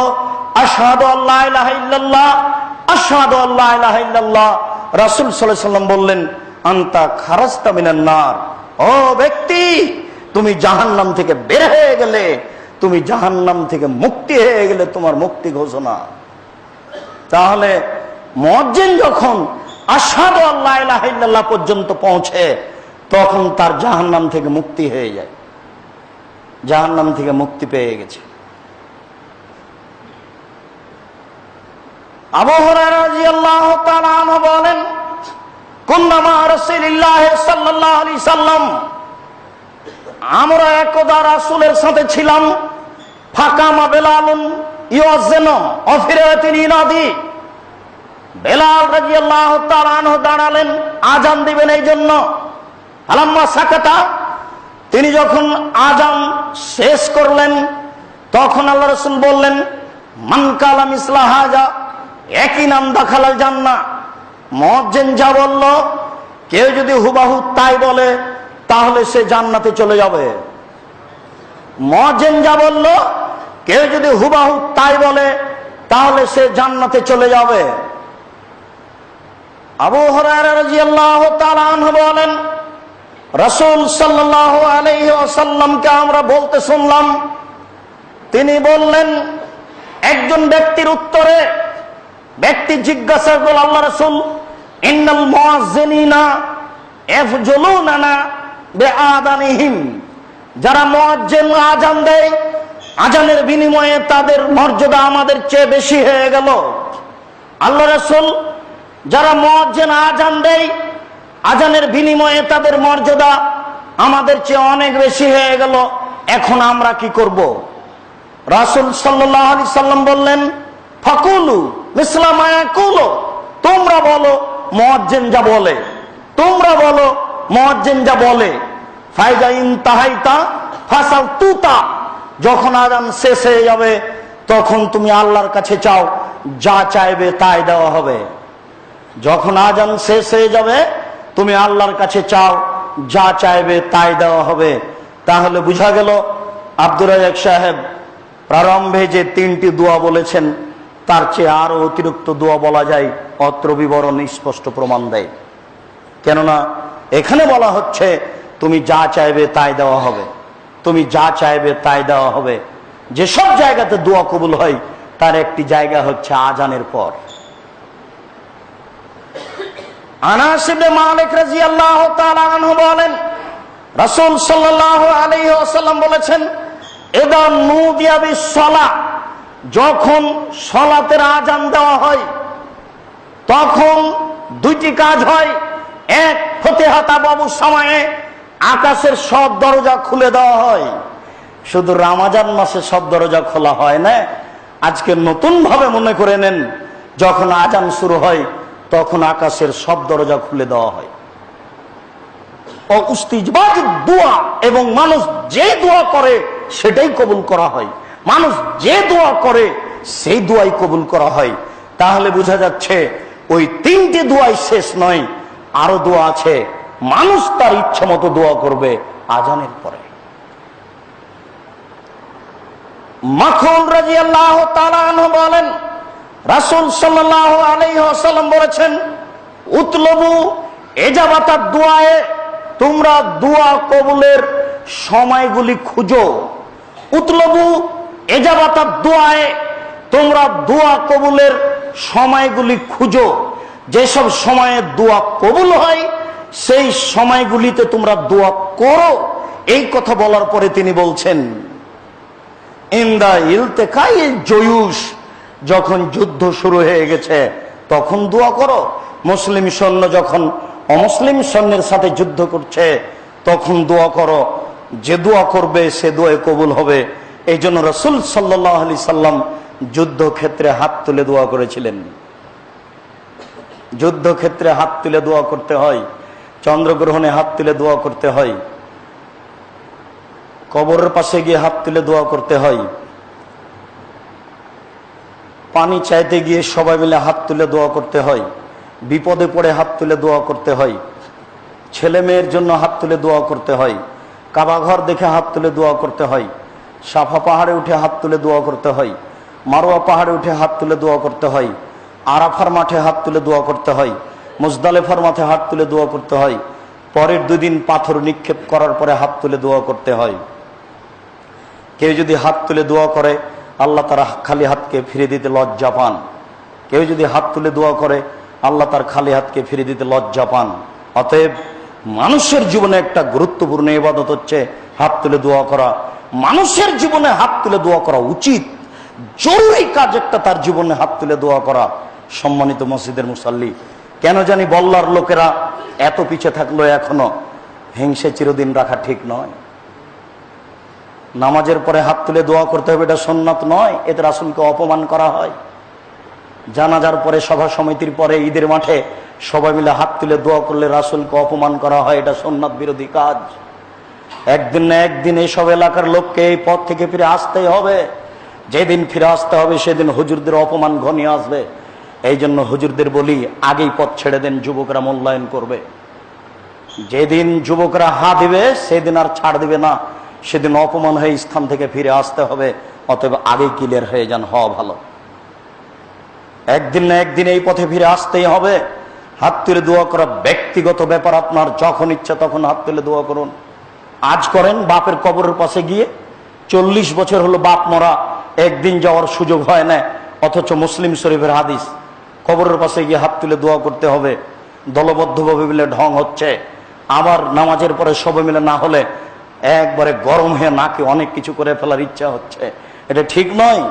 আশহাদু আল্লা ইলাহা ইল্লাল্লাহ, আশহাদু আল্লা ইলাহা ইল্লাল্লাহ। রাসূল সাল্লাল্লাহু আলাইহি সাল্লাম বললেন, আনতা খারাজতা মিনান নার, ও ব্যক্তি তুমি জাহান্নাম থেকে বের হয়ে গেলে, তুমি জাহান্নাম থেকে মুক্তি হয়ে গেলে, তোমার মুক্তি ঘোষণা। তাহলে মুয়াজ্জিন যখন আশহাদু আল্লা ইলাহা ইল্লাল্লাহ পর্যন্ত পৌঁছে তখন তার জাহান্নাম থেকে মুক্তি হয়ে যায়, জাহান্নাম থেকে মুক্তি পেয়ে গেছে। আবু হুরায়রা রাদিয়াল্লাহু তাআলা আনহু বলেন, কুন্না মা রাসূলিল্লাহ সাল্লাল্লাহু আলাইহি সাল্লাম, আমরা একদা রাসূলের সাথে ছিলাম। ফাকামা বেলালুন ইউয়াজ্জিনু অফিরাতিন ইনাদি, বেলাল রাদিয়াল্লাহু তাআলা আনহু দাঁড়ালেন আজান দিবেন এই জন্য। আলাম্মা সাকাতা, তিনি যখন আজান শেষ করলেন তখন আল্লাহ রাসূল বললেন, মান কালা মিসলা হাজা একই নাম দাখালাল জান্নাহ। মুয়াজ্জিন যা বলল কেউ যদি হুবাহু তাই বলে তাহলে সে জান্নাতে চলে যাবে। মুয়াজ্জিন যা বলল কেউ যদি হুবাহু তাই বলে তাহলে সে জান্নাতে চলে যাবে। আবু হুরায়রা রাদিয়াল্লাহু তাআলা আনহু বলেন, রাসূল সাল্লাল্লাহু আলাইহি ওয়াসাল্লামকে আমরা বলতে শুনলাম, তিনি বললেন, একজন ব্যক্তির উত্তরে ব্যক্তি জিজ্ঞাসা করল, আল্লাহ রাসূল, ইন্নাল মুয়াজ্জিনিনা ইয়াফজুলুনা বিআযানিহিম, যারা মুয়াজ্জিন আজান দেয় আজানের বিনিময়ে তাদের মর্যাদা আমাদের চেয়ে বেশি হয়ে গেল। আল্লাহ রাসূল, যারা মুয়াজ্জিন আজান দেয় আজানের বিনিময়ে তাদের মর্যাদা আমাদের চেয়ে অনেক বেশি হয়ে গেল, এখন আমরা কি করব? রাসূল সাল্লাল্লাহু আলাইহি সাল্লাম বললেন, ফাকুলু মিসলা মা ইয়াকুলু, তোমরা বলো মুয়াজ্জিন যা বলে, তোমরা বলো মুয়াজ্জিন যা বলে। ফাইজা ইনতাহাইতা ফাসালতুতা, যখন আজান শেষ হয়ে যাবে তখন তুমি আল্লাহর কাছে চাও, যা চাইবে তাই দেওয়া হবে। যখন আজান শেষ হয়ে যাবে তুমি আল্লাহর কাছে চাও, যা চাইবে তাই দেওয়া হবে। তাহলে বুঝা গেল আব্দুর রাজ্জাক সাহেব প্রারম্ভে যে 3টি দোয়া বলেছেন তার চেয়ে আরো অতিরিক্ত দোয়া বলা যায়, অত্র বিবরণ স্পষ্ট প্রমাণ দেয়। কেননা এখানে বলা হচ্ছে তুমি যা চাইবে তাই দেওয়া হবে, তুমি যা চাইবে তাই দেওয়া হবে। যেসব জায়গাতে দোয়া কবুল হয় তার একটি জায়গা হচ্ছে আজানের পর। আনাস ইবনে মালিক রাদিয়াল্লাহু তাআলা আনহু বলেন, রাসূল সাল্লাল্লাহু আলাইহি ওয়াসাল্লাম বলেছেন, ইদা নুদিয়া বিস-সালাহ, যখন সালাতের আযান দেওয়া হয় তখন দুইটি কাজ হয়। এক, ফতিহাতা বাবুর সময়ে আকাশের সব দরজা খুলে দেওয়া হয়। শুধু রমজান মাসে সব দরজা খোলা হয় না, আজকে নতুন ভাবে মনে করে নেন, যখন আযান শুরু হয় তখন আকাশের সব দরজা খুলে দেওয়া হয়। ও ইস্তিজবাব দোয়া, এবং মানুষ যে দোয়া করে সেটাই কবুল করা হয়। মানুষ যে দোয়া করে সেই দোয়াই কবুল করা হয়। তাহলে বোঝা যাচ্ছে ওই তিনটি দোয়াই শেষ নয়, আরো দোয়া আছে। মানুষ তার ইচ্ছা মতো দোয়া করবে আযানের পরে। মাখুল রাদিয়াল্লাহু তাআলা আনহু বলেন, রাসূল সাল্লাল্লাহু আলাইহি ওয়াসাল্লাম বলেছেন, উতলবু ইজাবাতাদ দুআয়ে, তোমরা দোয়া কবুলের সময়গুলি খুঁজো। উতলবু ইজাবাতাদ দুআয়ে, তোমরা দোয়া কবুলের সময়গুলি খুঁজো। যেসব সময়ে দোয়া কবুল হয় সেই সময়গুলিতে তোমরা দোয়া করো। এই কথা বলার পরে তিনি বলছেন, ইনদা ইলতিকাই জয়ুশ, যখন যুদ্ধ শুরু হয়ে গেছে তখন দোয়া করো। মুসলিম সৈন্য যখন অমুসলিম সৈন্যের সাথে যুদ্ধ করছে তখন দোয়া করো। যে দোয়া করবে সে দোয়া কবুল হবে। এই জন্য রাসূল সাল্লাল্লাহু আলাইহি সাল্লাম যুদ্ধক্ষেত্রে হাত তুলে দোয়া করেছিলেন। যুদ্ধক্ষেত্রে হাত তুলে দোয়া করতে হয়, চন্দ্রগ্রহণে হাত তুলে দোয়া করতে হয়, কবরের পাশে গিয়ে হাত তুলে দোয়া করতে হয়, পানি চাইতে গিয়ে সবাই মিলে হাত তুলে দোয়া করতে হয়, বিপদে পড়ে হাত তুলে দোয়া করতে হয়, ছেলে মেয়ের জন্য হাত তুলে দোয়া করতে হয়, কাবা ঘর দেখে হাত তুলে দোয়া করতে হয়, সাফা পাহাড়ে উঠে হাত তুলে দোয়া করতে হয়, মারোয়া পাহাড়ে উঠে হাত তুলে দোয়া করতে হয়, আরাফার মাঠে হাত তুলে দোয়া করতে হয়, মুজদালিফার মাঠে হাত তুলে দোয়া করতে হয়, পরের দুদিন পাথর নিক্ষেপ করার পরে হাত তুলে দোয়া করতে হয়। কেউ যদি হাত তুলে দোয়া করে আল্লাহ তার খালি হাতকে ফিরে দিতে লজ্জা পান। কেউ যদি হাত তুলে দোয়া করে আল্লাহ তার খালি হাতকে ফিরে দিতে লজ্জা পান। অতএব মানুষের জীবনে একটা গুরুত্বপূর্ণ ইবাদত হচ্ছে হাত তুলে দোয়া করা। মানুষের জীবনে হাত তুলে দোয়া করা উচিত, জরুরি কাজ একটা তার জীবনে হাত তুলে দোয়া করা। সম্মানিত মসজিদের মুসাল্লি, কেন জানি বল্লার লোকেরা এত পিছে থাকলো এখনো। হিংসে চিরদিন রাখা ঠিক নয়। নামাজের পরে হাত তুলে দোয়া করতে হবে, এটা সুন্নাত নয়। এতে রাসূলকে অপমান করা হয়। জানাজার পরে, সভা সমিতির পরে, ঈদের মাঠে সবাই মিলে হাত তুলে দোয়া করলে রাসূলকে অপমান করা হয়। এটা সুন্নাত বিরোধী কাজ। একদিন না একদিন এইসব এলাকার লোককে এই পথ থেকে ফিরে আসতেই হবে। যেদিন ফিরে আসতে হবে সেদিন হুজুরদের অপমান ঘনিয়ে আসবে। এই জন্য হুজুরদের বলি, আগেই পথ ছেড়ে দেন, যুবকরা মূল্যায়ন করবে। যেদিন যুবকরা হা দিবে সেদিন আর ছাড় দিবে না, সেদিন অপমান হয়ে স্থান থেকে ফিরে আসতে হবে। অতএব আগেই ক্লিয়ার হয়ে যান, হওয়া ভালো। একদিন না একদিন এই পথে ফিরে আসতেই হবে। হাত তুলে দোয়া করা ব্যক্তিগত ব্যাপার, আপনার যখন ইচ্ছা তখন হাত তুলে দোয়া করুন। আজ করেন, বাপের কবরের পাশে গিয়ে 40 বছর হলো বাপ মরা, একদিন যাওয়ার সুযোগ হয় না। অথচ মুসলিম শরীফের হাদিস, কবরের পাশে গিয়ে হাত তুলে দোয়া করতে হবে। দলবদ্ধভাবে মিলে ঢং হচ্ছে, আবার নামাজের পরে সবাই মিলে না হলে একবারে গরম হয়ে নাকে অনেক কিছু করে ফেলার ইচ্ছা হচ্ছে। এটা ঠিক নয়,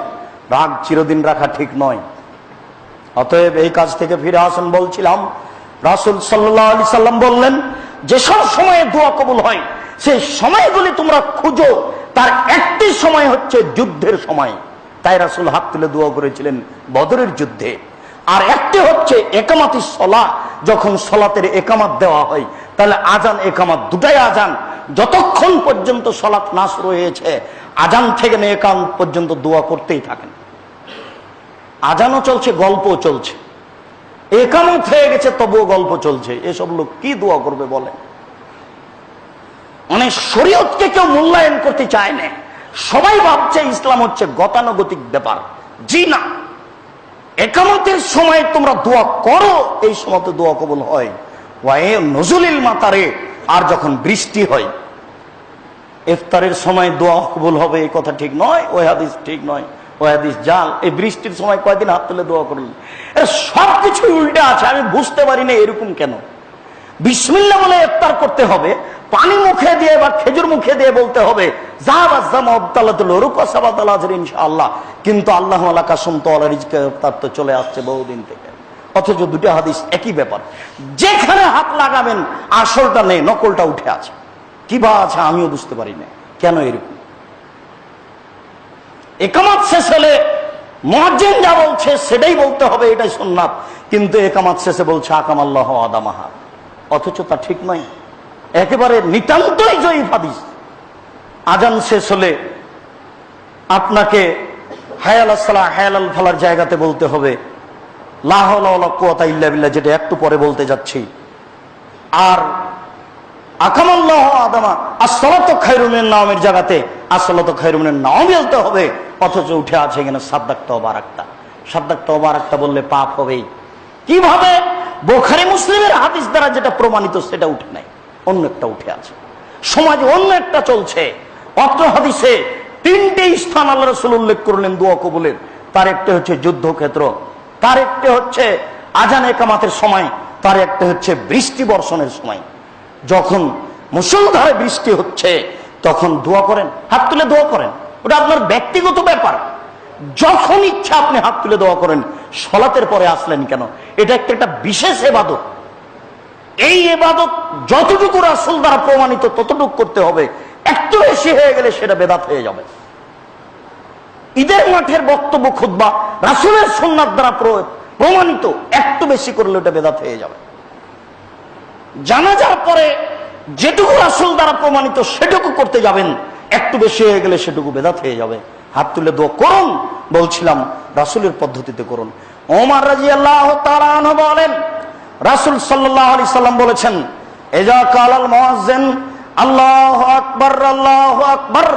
রাগ চিরদিন রাখা ঠিক নয়। অতএব এই কাজ থেকে ফিরে আসুন। বলছিলাম, রাসূল সাল্লাল্লাহু আলাইহি সাল্লাম বললেন, যেসব সময়ে দোয়া কবুল হয় সেই সময়গুলি তোমরা খুঁজো। তার একটি সময় হচ্ছে যুদ্ধের সময়। তাই রাসূল হাত তুলে দোয়া করেছিলেন বদরের যুদ্ধে। আর একটি হচ্ছে একামাতিস সালাহ, যখন সালাতের একামাত দেওয়া হয়। তাহলে আজান একামাত দুটাই আজান। যতক্ষণ পর্যন্ত সালাত না শুরু হয়েছে, আজান থেকে নিয়ে একামত পর্যন্ত দোয়া করতেই থাকেন। আজানও চলছে, গল্পও চলছে, একামত হয়ে গেছে তবুও গল্প চলছে। এসব লোক কি দোয়া করবে বলে? মানে শরীয়তকে কেউ মূল্যায়ন করতে চায় না। সবাই ভাবছে ইসলাম হচ্ছে গতানুগতিক ব্যাপার। জি না, একামতের সময় তোমরা দোয়া করো, এই সময় তো দোয়া কবুল হয়। ওয়ায়ে নজুলিল মাতারে, আর যখন বৃষ্টি হয়, ইফতারের সময় দোয়া কবুল হবে এই কথা ঠিক নয়, ওই হাদিস ঠিক নয়। ওই হাদিস জাল। এই বৃষ্টির সময় কয়দিন হাত তুলে দোয়া করলেন, সবকিছু উল্টে আছে। আমি বুঝতে পারি না এরকম কেন। বিসমিল্লাহ বলে ইফতার করতে হবে, পানি মুখে দিয়ে বা খেজুর মুখে দিয়ে বলতে হবে ইনশাআল্লাহ, কিন্তু আল্লাহ তো চলে আসছে বহুদিন থেকে। অথচ দুটো হাদিস একই ব্যাপার। যেখানে হাত লাগাবেন আসলটা নেই, নকলটা উঠে আছে। কি বা আছে আমিও বুঝতে পারি না কেন এরকম। একামাত শেষ হলে মুয়াজ্জিন যা বলছে সেটাই বলতে হবে, এটাই সুন্নাত। কিন্তু একামাত শেষে বলছে আকামাল্লাহু আদামাহা, অথচ তা ঠিক নয়। একেবারে নিতান্তই জয়ীফ হাদিস। আজান শেষ হলে আপনাকে হায়াল আসসালাহ হায়াল আল ফালার জায়গাতে বলতে হবে লা হাওলা ওয়ালা কুওয়াতা ইল্লা বিল্লাহ, যেটা একটু পরে বলতে যাচ্ছি। আর আকামাল্লাহু আদামা আসসালাতু খায়রুম মিনান নাওমের জায়গাতে আসসালাতু খায়রুম মিনান নাওম বলতে হবে, অথচ উঠে আছে এখানে সাদ্দাক্তা ওয়া বারাকতা। সাদ্দাক্তা ওয়া বারাকতা বললে পাপ হবেই। কিভাবে? বুখারী মুসলিমের হাদিস দ্বারা যেটা প্রমাণিত সেটা উঠে নাই, অন্য একটা উঠে আছে। সমাজে অন্য একটা চলছে। অত্র হাদিসে তিনটে স্থান আল্লাহ রাসূল উল্লেখ করলেন দোয়া কবুলের। তার একটা হচ্ছে যুদ্ধক্ষেত্র, তার একটা হচ্ছে আজান একামাতের সময়, তার একটা হচ্ছে বৃষ্টি বর্ষণের সময়। যখন মুষলধারে বৃষ্টি হচ্ছে তখন দোয়া করেন, হাত তুলে দোয়া করেন, ওটা আপনার ব্যক্তিগত ব্যাপার। যখন ইচ্ছা আপনি হাত তুলে দোয়া করেন। সালাতের পরে আসলেন কেন? এটা একটা বিশেষ ইবাদত। এই ইবাদত যতটুকু রাসূল দ্বারা প্রমাণিত ততটুকু করতে হবে। একটু বেশি হয়ে গেলে সেটা বেদাত হয়ে যাবে। ঈদের মাঠের বক্তব্য খুতবা রাসূলের সুন্নাত দ্বারা প্রমাণিত, একটু বেশি করলে ওটা বেদাত হয়ে যাবে। জানাজার পরে যেটুকু রাসূল দ্বারা প্রমাণিত সেটুকু করতে যাবেন, একটু বেশি হয়ে গেলে সেটুকু বেদাত হয়ে যাবে। হাত তুলে দোয়া করুন, বলছিলাম রাসূলের পদ্ধতিতে করুন। ওমর রাদিয়াল্লাহু তাআলা আনহু বলেন, রাসূল সাল্লাল্লাহু আলাইহি সাল্লাম বলেছেন, ইজা কালাল মুয়াজ্জিন আল্লাহু আকবার আল্লাহু আকবার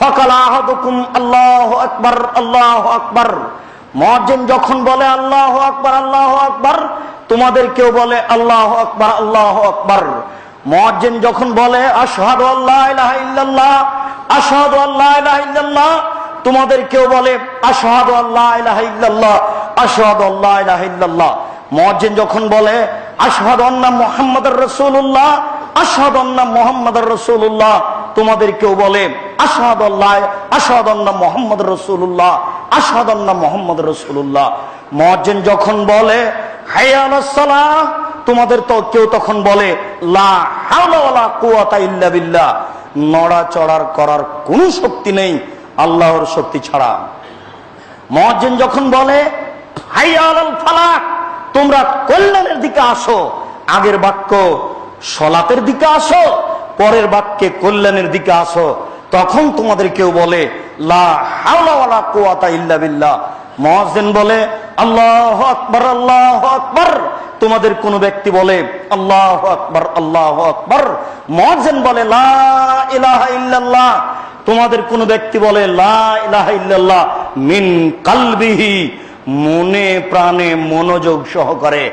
ফাকালা আহাদুকুম আল্লাহু আকবার আল্লাহু আকবার। মুয়াজ্জিন যখন বলে আল্লাহু আকবার আল্লাহু আকবার, তোমাদের কেউ বলে আল্লাহু আকবার আল্লাহু আকবার। মুয়াজ্জিন যখন বলে আশহাদু আল্লা ইলাহা ইল্লাল্লাহ আশহাদু আল্লা ইলাহা ইল্লাল্লাহ, তোমাদের কেউ বলে আশহাদু আল্লা ইলাহা ইল্লাল্লাহ আশহাদু আল্লা ইলাহা ইল্লাল্লাহ। মুয়াজ্জিন যখন বলে আশহাদু আন্না মুহাম্মাদুর রাসূলুল্লাহ আশহাদু আন্না মুহাম্মাদুর রাসূলুল্লাহ, তোমাদের কেউ বলে আশহাদু আন্না মুহাম্মাদুর রাসূলুল্লাহ আশহাদু আন্না মুহাম্মাদুর রাসূলুল্লাহ। মুয়াজ্জিন যখন বলে হাইয়া আলাস সালাহ, তোমাদের তো কেউ তখন বলে লা হাওলা ওয়ালা কুওয়াতা ইল্লা বিল্লাহ, নড়াচড়ার করার কোনো শক্তি নেই আল্লাহর শক্তি ছাড়া। মুয়াজ্জিন যখন বলে হাইয়া আলাল ফালাহ, তোমরা কল্যাণের দিকে আসো, আগের বাক্য সলাতের দিকে আসো, পরের বাক্যে কল্যাণের দিকে আসো, তখন তোমাদের কেউ বলে লা হাওলা ওয়ালা কুওয়াতা ইল্লা বিল্লাহ। মুয়াজ্জিন বলে আল্লাহু আকবার আল্লাহু আকবার, তোমাদের কোন ব্যক্তি বলে আল্লাহু আকবার আল্লাহু আকবার। মুয়াজ্জিন বলে লা ইলাহা ইল্লাল্লাহ, তোমাদের কোন ব্যক্তি বলে লা ইলাহা ইল্লাল্লাহ মিন কালবিহি, মনে প্রাণে মনোযোগ সহকারে।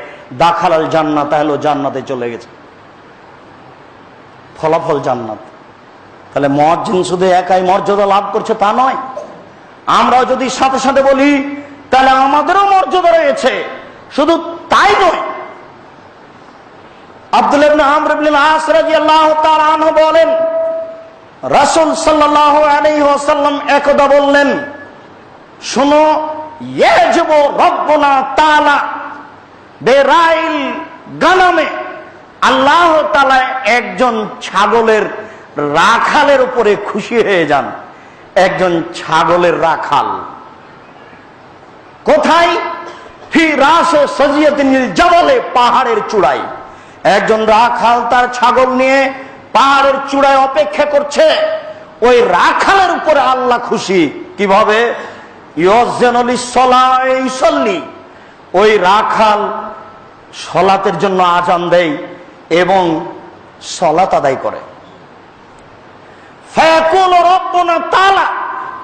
দাখালাল জান্নাত, হলো জান্নাতে চলে গেছে, ফলাফল জান্নাত। তাহলে মুয়াজ্জিন শুধু একাই মর্যাদা লাভ করছে তা নয়, আমরাও যদি সাথে সাথে বলি তাহলে আমাদেরও মর্যাদা রয়েছে। শুধু তাই নয়, আব্দুল্লাহ ইবনে আমর ইবনে আস রাদিয়াল্লাহু তাআলা আনহু বলেন, রাসূল সাল্লাল্লাহু আলাইহি ওয়াসাল্লাম একদা বললেন, শোনো, ইয়াজিবু রাব্বুনা তাআলা বেরাইল গানামে, আল্লাহ তাআলা একজন ছাগলের রাখালের উপরে খুশি হয়ে যান। একজন ছাগলের রাখাল কোথায়? ফি রাসে সাজিয়াতিন জাবালে, পাহাড়ের চূড়ায়। একজন রাখাল তার ছাগল নিয়ে পাহাড়ের চূড়ায় অপেক্ষা করছে। ওই রাখালের উপরে আল্লাহ খুশি। কিভাবে? ওই রাখাল সলাতের জন্য আজান দেয় এবং সলাত আদায় করে।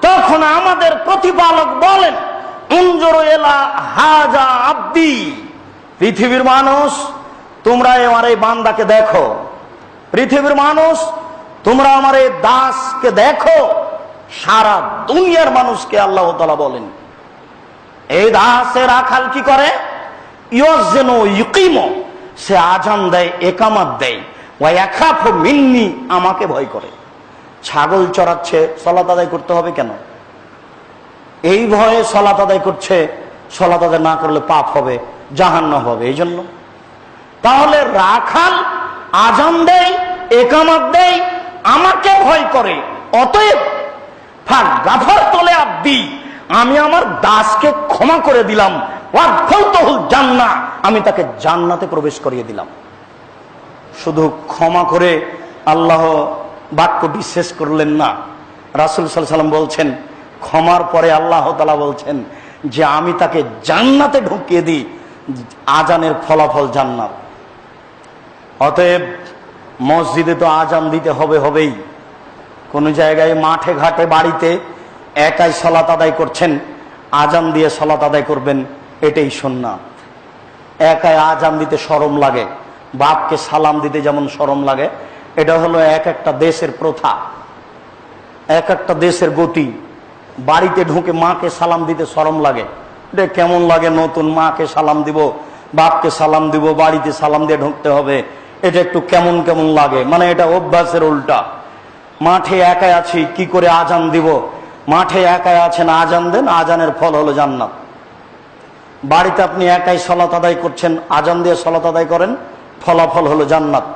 তখন আমাদের প্রতিপালক বলেন, উনজুরু ইলা হাজা আব্দি, পৃথিবীর মানুষ তোমরা আমার এই বান্দাকে দেখো, পৃথিবীর মানুষ তোমরা আমার এই দাসকে দেখো, সারা দুনিয়ার মানুষকে আল্লাহ তাআলা বলেন, এই দাসে রাখাল কি করে? ইউযাজিনু ইউকিমু, সে আজান দেয়, একামত দেয়, ওয়া ইয়াখাফু মিন্নি, আমাকে ভয় করে। ছাগল চড়াচ্ছে, সালাত আদায় করতে হবে কেন? এই ভয়ে সালাত আদায় করছে, সালাত আদায় না করলে পাপ হবে, জাহান্নাম হবে, এই জন্য। তাহলে রাখাল আজান দেয়, একামত দেয়, আমাকে ভয় করে, অতএব ফাগাফারতু লিআবদি, আমি আমার দাসকে ক্ষমা করে দিলাম, ওয়াদখালতুহুল জান্নাহ, আমি তাকে জান্নাতে প্রবেশ করিয়ে দিলাম। শুধু ক্ষমা করে আল্লাহ বাক্যটি শেষ করলেন না। রাসূল সাল্লাল্লাহু আলাইহি ওয়াসাল্লাম বলছেন, ক্ষমার পরে আল্লাহ তাআলা বলছেন যে আমি তাকে জান্নাতে ঢুকিয়ে দিই, আজানের ফলাফল জান্নাত। অতএব মসজিদে তো আজান দিতে হবেই। কোন জায়গায় মাঠে ঘাটে বাড়িতে একাই সালাত আদায় করছেন, আজান দিয়ে সালাত আদায় করবেন, এটাই সুন্নাত। একাই আজান দিতে শরম লাগে, বাপকে সালাম দিতে যেমন শরম লাগে, এটা হলো এক একটা দেশের প্রথা, এক একটা দেশের গতি। বাড়িতে ঢুকে মাকে সালাম দিতে শরম লাগে, এটা কেমন লাগে? নতুন মাকে সালাম দিব, বাপকে সালাম দিব, বাড়িতে সালাম দিয়ে ঢুকতে হবে, এটা একটু কেমন কেমন লাগে, মানে এটা অভ্যাসের উল্টা। মাঠে একাই আছি, কি করে আজান দিব? মাঠে একাই আছেন, আজান দেন, আজানের ফল হলো জান্নাত। বাড়িতে আপনি একাই সালাত আদায় করছেন, আজান দিয়ে সালাত আদায় করেন, ফলাফল হলো জান্নাত।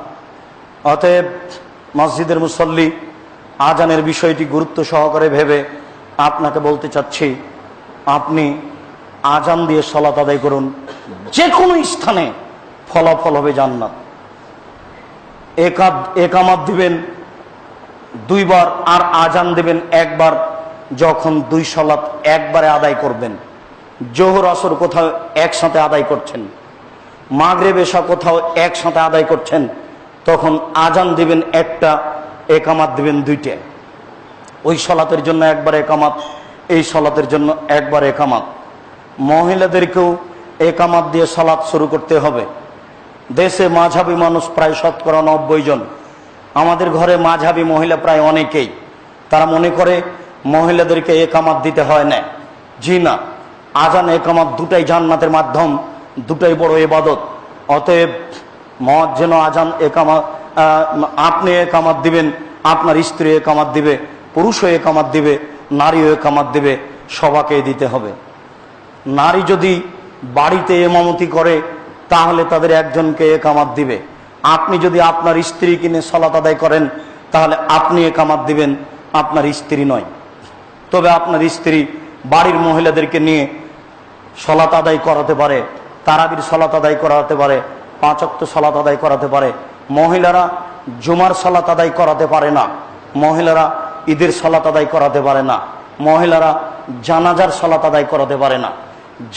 অতএব মসজিদের মুসল্লি, আজানের বিষয়টি গুরুত্ব সহকারে ভেবে আপনাকে বলতে চাচ্ছি, আপনি আজান দিয়ে সালাত আদায় করুন, যে কোনো স্থানে ফলাফল হবে জান্নাত। একামত দিবেন 2 বার আর আজান দিবেন 1 বার, যখন 2 সালাত একবারে আদায় করবেন। জোহর আসর কোথাও একসাথে আদায় করছেন, মাগরিব এশা কোথাও একসাথে আদায় করছেন, তখন আজান দিবেন 1টা, একামত দিবেন 2টে। ওই সালাতের জন্য 1 বার একামত, এই সালাতের জন্য 1 বার একামত। মহিলাদেরকেও একামত দিয়ে সালাত শুরু করতে হবে। দেশে মাঝহাবি মানুষ প্রায় 90% জন, আমাদের ঘরে মাঝহাবি মহিলা প্রায় অনেকেই। তারা মনে করে মহিলাদেরকে একামত দিতে হয় না। জি না, আজান একামত দুটাই জান্নাতের মাধ্যম, দুটাই বড় ইবাদত। অতএব মুয়াজ্জিন আজান একামত, আপনি একামত দিবেন, আপনার স্ত্রী একামত দিবে, পুরুষও একামত দিবে, নারীও একামত দিবে, সবাকে দিতে হবে। নারী যদি বাড়িতে ইমামতি করে তাহলে তাদের একজনকে একামত দিবে। আপনি যদি আপনার স্ত্রী কিনে সালাত আদায় করেন তাহলে আপনি একামত দিবেন, আপনার স্ত্রী নয়। তবে আপনার স্ত্রী বাড়ির মহিলাদেরকে নিয়ে সালাত আদায় করাতে পারে, তারাবির সালাত আদায় করাতে পারে, 5 ওয়াক্ত সালাত আদায় করাতে পারে। মহিলারা জুমার সালাত আদায় করাতে পারে না, মহিলারা ঈদের সালাত আদায় করাতে পারে না, মহিলারা জানাজার সালাত আদায় করাতে পারে না।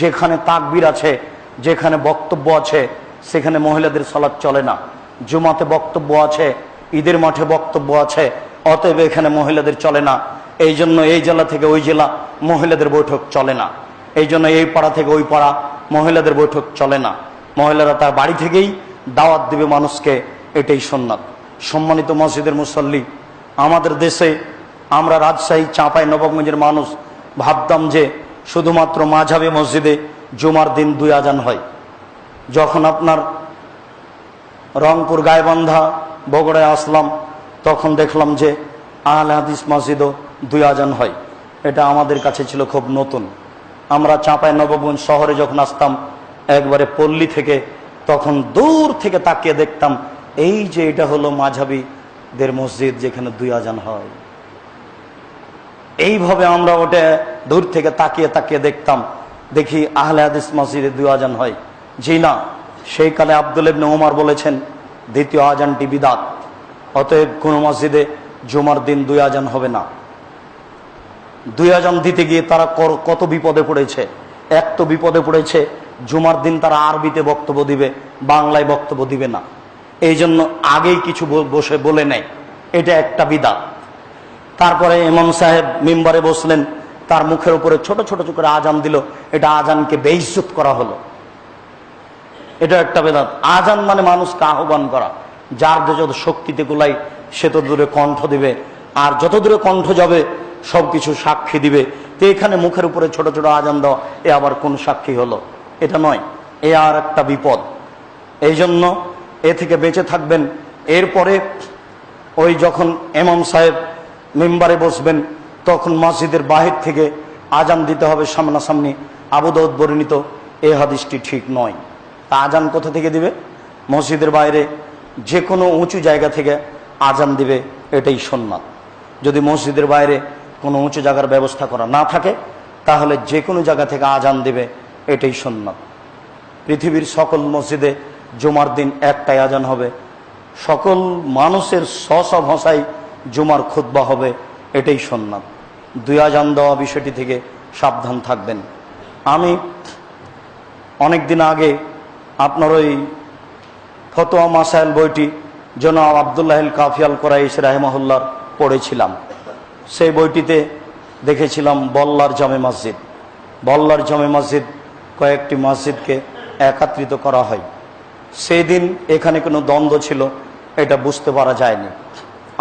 যেখানে তাকবীর আছে, যেখানে বক্তব্য আছে, সেখানে মহিলাদের সালাত চলে না। জুমাতে বক্তব্য আছে, ঈদের মাঠে বক্তব্য আছে, অতএব এখানে মহিলাদের চলে না। এই জন্য এই জেলা থেকে ওই জেলা মহিলাদের বৈঠক চলে না, এই জন্য এই পাড়া থেকে ওই পাড়া মহিলাদের বৈঠক চলে না। মহিলারা তার বাড়ি থেকেই দাওয়াত দিবে মানুষকে, এটাই সুন্নাত। সম্মানিত মসজিদের মুসল্লি, আমাদের দেশে আমরা রাজশাহী চাঁপাইনবাবগঞ্জের মানুষ ভাবতাম যে শুধুমাত্র মাঝহাবি মসজিদে জুমার দিন 2 আজান হয়। যখন আপনার রংপুর গাইবান্ধা বগুড়ায় আসলাম তখন দেখলাম যে আহলে হাদিস মসজিদও 2 আজান হয়। এটা আমাদের কাছে ছিল খুব নতুন। আমরা চাঁপাইনবাবগঞ্জ শহরে যখন আসতাম একবারে পল্লী থেকে, তখন দূর থেকে তাকিয়ে দেখতাম এই যে এটা হলো মাঝহাবিদের মসজিদ, যেখানে 2 আজান হয়। এইভাবে আমরা ওটা দূর থেকে তাকিয়ে তাকিয়ে দেখতাম, দেখি আহলে হাদিস মসজিদে 2 আজান হয়। জি না, সেই কালে আব্দুল ইবনে ওমর বলেছেন দ্বিতীয় আজানটি বিদআত। অতএব কোন মসজিদে জুমার দিন 2 আজান হবে না। 2 আজান দিতে গিয়ে তারা কত বিপদে পড়েছে। এক তো বিপদে পড়েছে, জুমার দিন তারা আরবিতে বক্তব্য দিবে, বাংলায় বক্তব্য দিবে না। এই জন্য আগেই কিছু বসে বলে নেয়, এটা একটা বিদআত। তারপরে ইমাম সাহেব মিম্বারে বসলেন, তার মুখের উপরে ছোট ছোট করে আজান দিল, এটা আজানকে বেইজ্জত করা হলো, এটা একটা বিদআত। আজান মানে মানুষকে আহ্বান করা, যার যত শক্তিতে গোলাই সে তো দূরে কণ্ঠ দিবে, আর যত দূরে কণ্ঠ যাবে সব কিছু সাক্ষী দিবে। তো এখানে মুখের উপরে ছোট ছোট আজান দেওয়া, এ আবার কোন সাক্ষী হলো? এটা নয়, এ আর একটা বিপদ। এই জন্য এ থেকে বেঁচে থাকবেন। এরপরে ওই যখন ইমাম সাহেব মিম্বারে বসবেন তখন মসজিদের বাহির থেকে আজান দিতে হবে সামনাসামনি। আবু দাউদ বর্ণিত এই হাদিসটি ঠিক নয়। তা আজান কোথা থেকে দিবে? মসজিদের বাইরে যে কোনো উঁচু জায়গা থেকে আজান দিবে, এটাই সুন্নাত। যদি মসজিদের বাইরে কোনো উঁচু জায়গার ব্যবস্থা করা না থাকে তাহলে যে কোনো জায়গা থেকে আজান দিবে, এটাই সুন্নাত। পৃথিবীর সকল মসজিদে জুমার দিন একটাই আজান হবে, সকল মানুষের স্ব ভাষায় জুমার খুতবা হবে, এটাই সুন্নাত। দুই আজান দেওয়া বিষয়টি থেকে সাবধান থাকবেন। আমি অনেক দিন আগে আপনার ওই ফতোয়া মাসাইল বইটি জনাব আব্দুল্লাহ কাফিয়াল কোরাইশ রাহিমাহুল্লাহর পড়েছিলাম। সেই বইটিতে দেখেছিলাম বল্লার জামে মসজিদ। বল্লার জামে মসজিদ কয়েকটি মসজিদকে একত্রিত করা হয়। সেই দিন এখানে কোনো দ্বন্দ্ব ছিল এটা বুঝতে পারা যায়নি।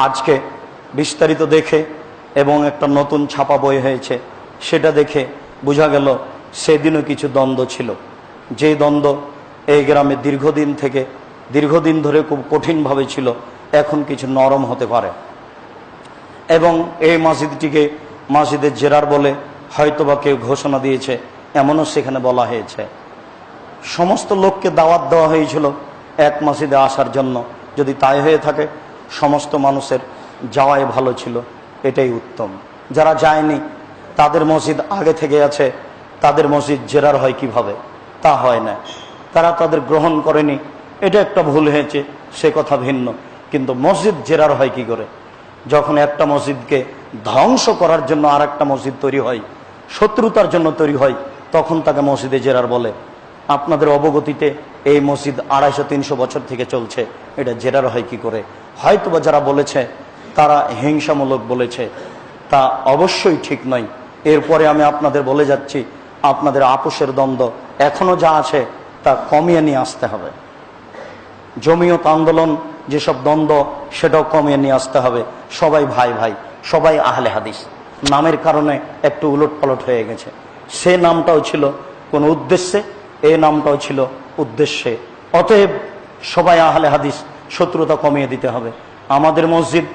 আজকে বিস্তারিত দেখে এবং একটা নতুন ছাপা বই হয়েছে সেটা দেখে বোঝা গেল সেদিনও কিছু দ্বন্দ্ব ছিল। যে দ্বন্দ্ব এই গ্রামে দীর্ঘদিন ধরে খুব কঠিনভাবে ছিল, এখন কিছু নরম হতে পারে। এবং এই মসজিদটিকে মসজিদে জেরার বলে হয়তোবা কেউ ঘোষণা দিয়েছে, এমনও সেখানে বলা হয়েছে। সমস্ত লোককে দাওয়াত দেওয়া হয়েছিল এক মসজিদে আসার জন্য। যদি তাই হয়ে থাকে সমস্ত মানুষের যাওয়াই ভালো ছিল, এটাই উত্তম। যারা যায়নি তাদের মসজিদ আগে থেকে আছে, তাদের মসজিদ জেরার হয় কিভাবে? তা হয় না। তারা তাদের গ্রহণ করেনি, এটা একটা ভুল হয়েছে, সে কথা ভিন্ন। কিন্তু মসজিদ জেরার হয় কি করে? যখন একটা মসজিদকে ধ্বংস করার জন্য আর একটা মসজিদ তৈরি হয়, শত্রুতার জন্য তৈরি হয়, তখন তাকে মসজিদে জেরার বলে। আপনাদের অবগতিতে এই মসজিদ 250-300 বছর থেকে চলছে, এটা জেরার হয় কি করে? হয়তোবা যারা বলেছে তারা হিংসামূলক বলেছে, তা অবশ্যই ঠিক নয়। এরপরে আমি আপনাদের বলে যাচ্ছি, আপনাদের আপোষের দ্বন্দ্ব এখনো যা আছে তা কমিয়ে নিয়ে আসতে হবে। জমিয়ত আন্দোলন যেসব দ্বন্দ্ব সেটাও কমিয়ে নিয়ে আসতে হবে। সবাই ভাই ভাই, সবাই আহলে হাদিস। নামের কারণে একটু উলটপালট হয়ে গেছে। সে নামটাও ছিল কোন উদ্দেশ্যে, এই নামটাও ছিল উদ্দেশ্যে। অতএব সবাই আহলে হাদিস, শত্রুতা কমিয়ে দিতে হবে। আমাদের মসজিদ,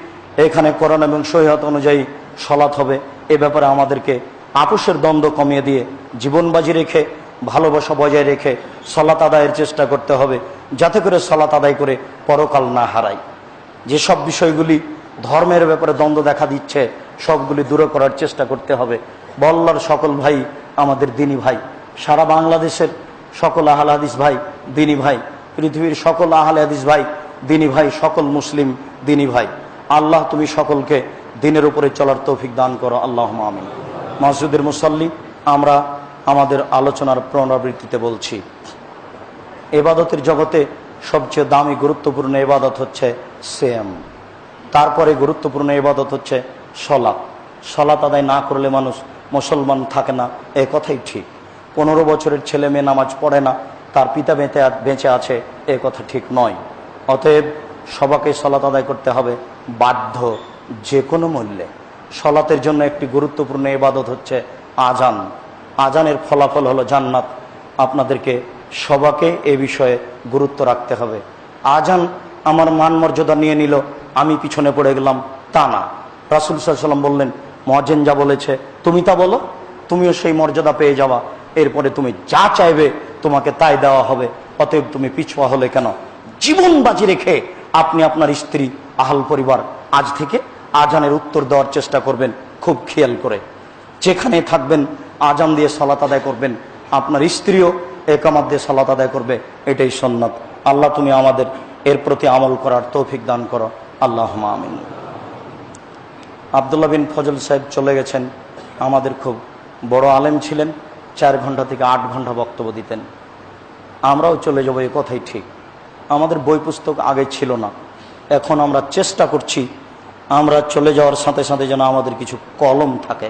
এখানে কোরআন এবং শরীয়ত অনুযায়ী সালাত হবে। এ ব্যাপারে আমাদেরকে আপোষের দ্বন্দ্ব কমিয়ে দিয়ে জীবন বাজি রেখে ভালোবাসা বজায় রেখে সালাত আদায়ের চেষ্টা করতে হবে, যাতে করে সালাত আদায় করে পরকাল না হারাই। যেসব বিষয়গুলি ধর্মের ব্যাপারে দ্বন্দ্ব দেখা দিচ্ছে সবগুলি দূরে করার চেষ্টা করতে হবে। বল্লার সকল ভাই আমাদের দিনী ভাই, সারা বাংলাদেশের সকল আহলে হাদিস ভাই দিনী ভাই, পৃথিবীর সকল আহলে হাদিস ভাই দিনী ভাই, সকল মুসলিম দিনী ভাই, আল্লাহ তুমি সকলকে দিনের উপরে চলার তৌফিক দান করো, আল্লাহুম্মা আমিন। মসজিদের মুসাল্লি, আমরা আমাদের আলোচনার পুনরাবৃত্তিতে বলছি, ইবাদতের জগতে সবচেয়ে দামি গুরুত্বপূর্ণ ইবাদত হচ্ছে সিয়াম। তারপরে গুরুত্বপূর্ণ ইবাদত হচ্ছে সালাত। সালাত আদায় না করলে মানুষ মুসলমান থাকে না, এ কথাই ঠিক। 15 বছরের ছেলে মেয়ে নামাজ পড়ে না, তার পিতা বেঁচে আছে, এ কথা ঠিক নয়। অতএব সবাইকে সালাত আদায় করতে হবে বাধ্য, যে কোনো মূল্যে। সালাতের জন্য একটি গুরুত্বপূর্ণ ইবাদত হচ্ছে আজান। আজানের ফলাফল হলো জান্নাত। আপনাদেরকে সবাইকে এ বিষয়ে গুরুত্ব রাখতে হবে। আজান আমার মান মর্যাদা নিয়ে নিল, আমি পিছনে পড়ে গেলাম, তা না। রাসূল সাল্লাল্লাহু আলাইহি ওয়াসাল্লাম বললেন, মুয়াজ্জিন যা বলেছে তুমি তা বলো, তুমিও সেই মর্যাদা পেয়ে যাবা। এরপরে তুমি যা চাইবে তোমাকে তাই দেওয়া হবে। অতএব তুমি পিছুয়া হলে কেন? জীবন বাজি রেখে আপনি আপনার স্ত্রী, আহল পরিবার আজ থেকে আজানের উত্তর দেওয়ার চেষ্টা করবেন, খুব খেয়াল করে। যেখানে থাকবেন আজান দিয়ে সালাত আদায় করবেন, আপনার স্ত্রীও একামত দিয়ে সালাত আদায় করবে, এটাই সুন্নাত। আল্লাহ তুমি আমাদের এর প্রতি আমল করার তৌফিক দান করো, আল্লাহুম্মা আমিন। আব্দুল্লাহ বিন ফজল সাহেব চলে গেছেন, আমাদের খুব বড় আলেম ছিলেন, 4 ঘন্টা থেকে 8 ঘন্টা বক্তব্য দিতেন। আমরাও চলে যাবো, এ কথাই ঠিক। আমাদের বই পুস্তক আগে ছিল না, এখন আমরা চেষ্টা করছি আমরা চলে যাওয়ার সাথে সাথে যেন আমাদের কিছু কলম থাকে।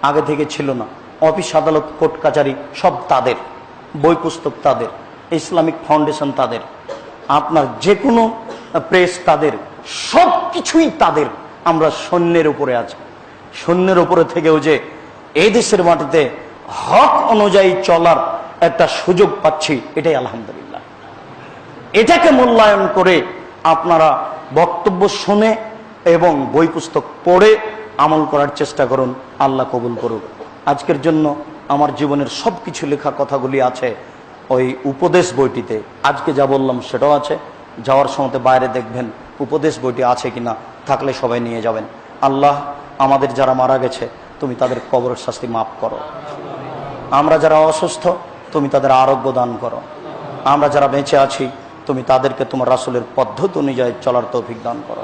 আগে থেকে ছিল না। অফিস আদালত কোর্ট কাচারি সব তাদের, বই পুস্তক তাদের, ইসলামিক ফাউন্ডেশন তাদের, আপনার যে কোনো প্রেস তাদের, সব কিছুই তাদের। আমরা সৈন্যের উপরে আছি। সৈন্যের উপরে থেকেও যে এই দেশের মাটিতে হক অনুযায়ী চলার একটা সুযোগ পাচ্ছি, এটাই আলহামদুলিল্লাহ। এটাকে মূল্যায়ন করে আপনারা বক্তব্য শুনে এবং বই পুস্তক পড়ে আমল করার চেষ্টা করুন। আল্লাহ কবুল করুক। আজকের জন্য আমার জীবনের সব কিছু লেখা কথাগুলি আছে ওই উপদেশ বইটিতে। আজকে যা বললাম সেটাও আছে। যাওয়ার সময় বাইরে দেখবেন উপদেশ বইটি আছে কিনা, থাকলে সবাই নিয়ে যাবেন। আল্লাহ আমাদের যারা মারা গেছে তুমি তাদের কবরের শাস্তি মাফ করো। আমরা যারা অসুস্থ তুমি তাদের আরোগ্য দান করো। আমরা যারা বেঁচে আছি তুমি তাদেরকে তোমার রাসূলের পদ্ধতি অনুযায়ী চলার তৌফিক দান করো।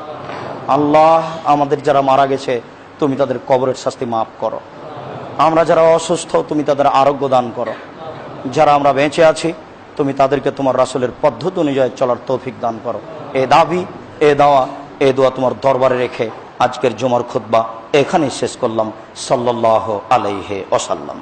আল্লাহ আমাদের যারা মারা গেছে তুমি তাদের কবরের শাস্তি মাফ করো। আমরা যারা অসুস্থ তুমি তাদের আরোগ্য দান করো। যারা আমরা বেঁচে আছি তুমি তাদেরকে তোমার রাসূলের পদ্ধতি অনুযায়ী চলার তৌফিক দান করো। এ দাবি, এ দাওয়া, এ দোয়া তোমার দরবারে রেখে আজকের জুমার খুতবা এখানেই শেষ করলাম। সাল্লাল্লাহু আলাইহি ওয়াসাল্লাম।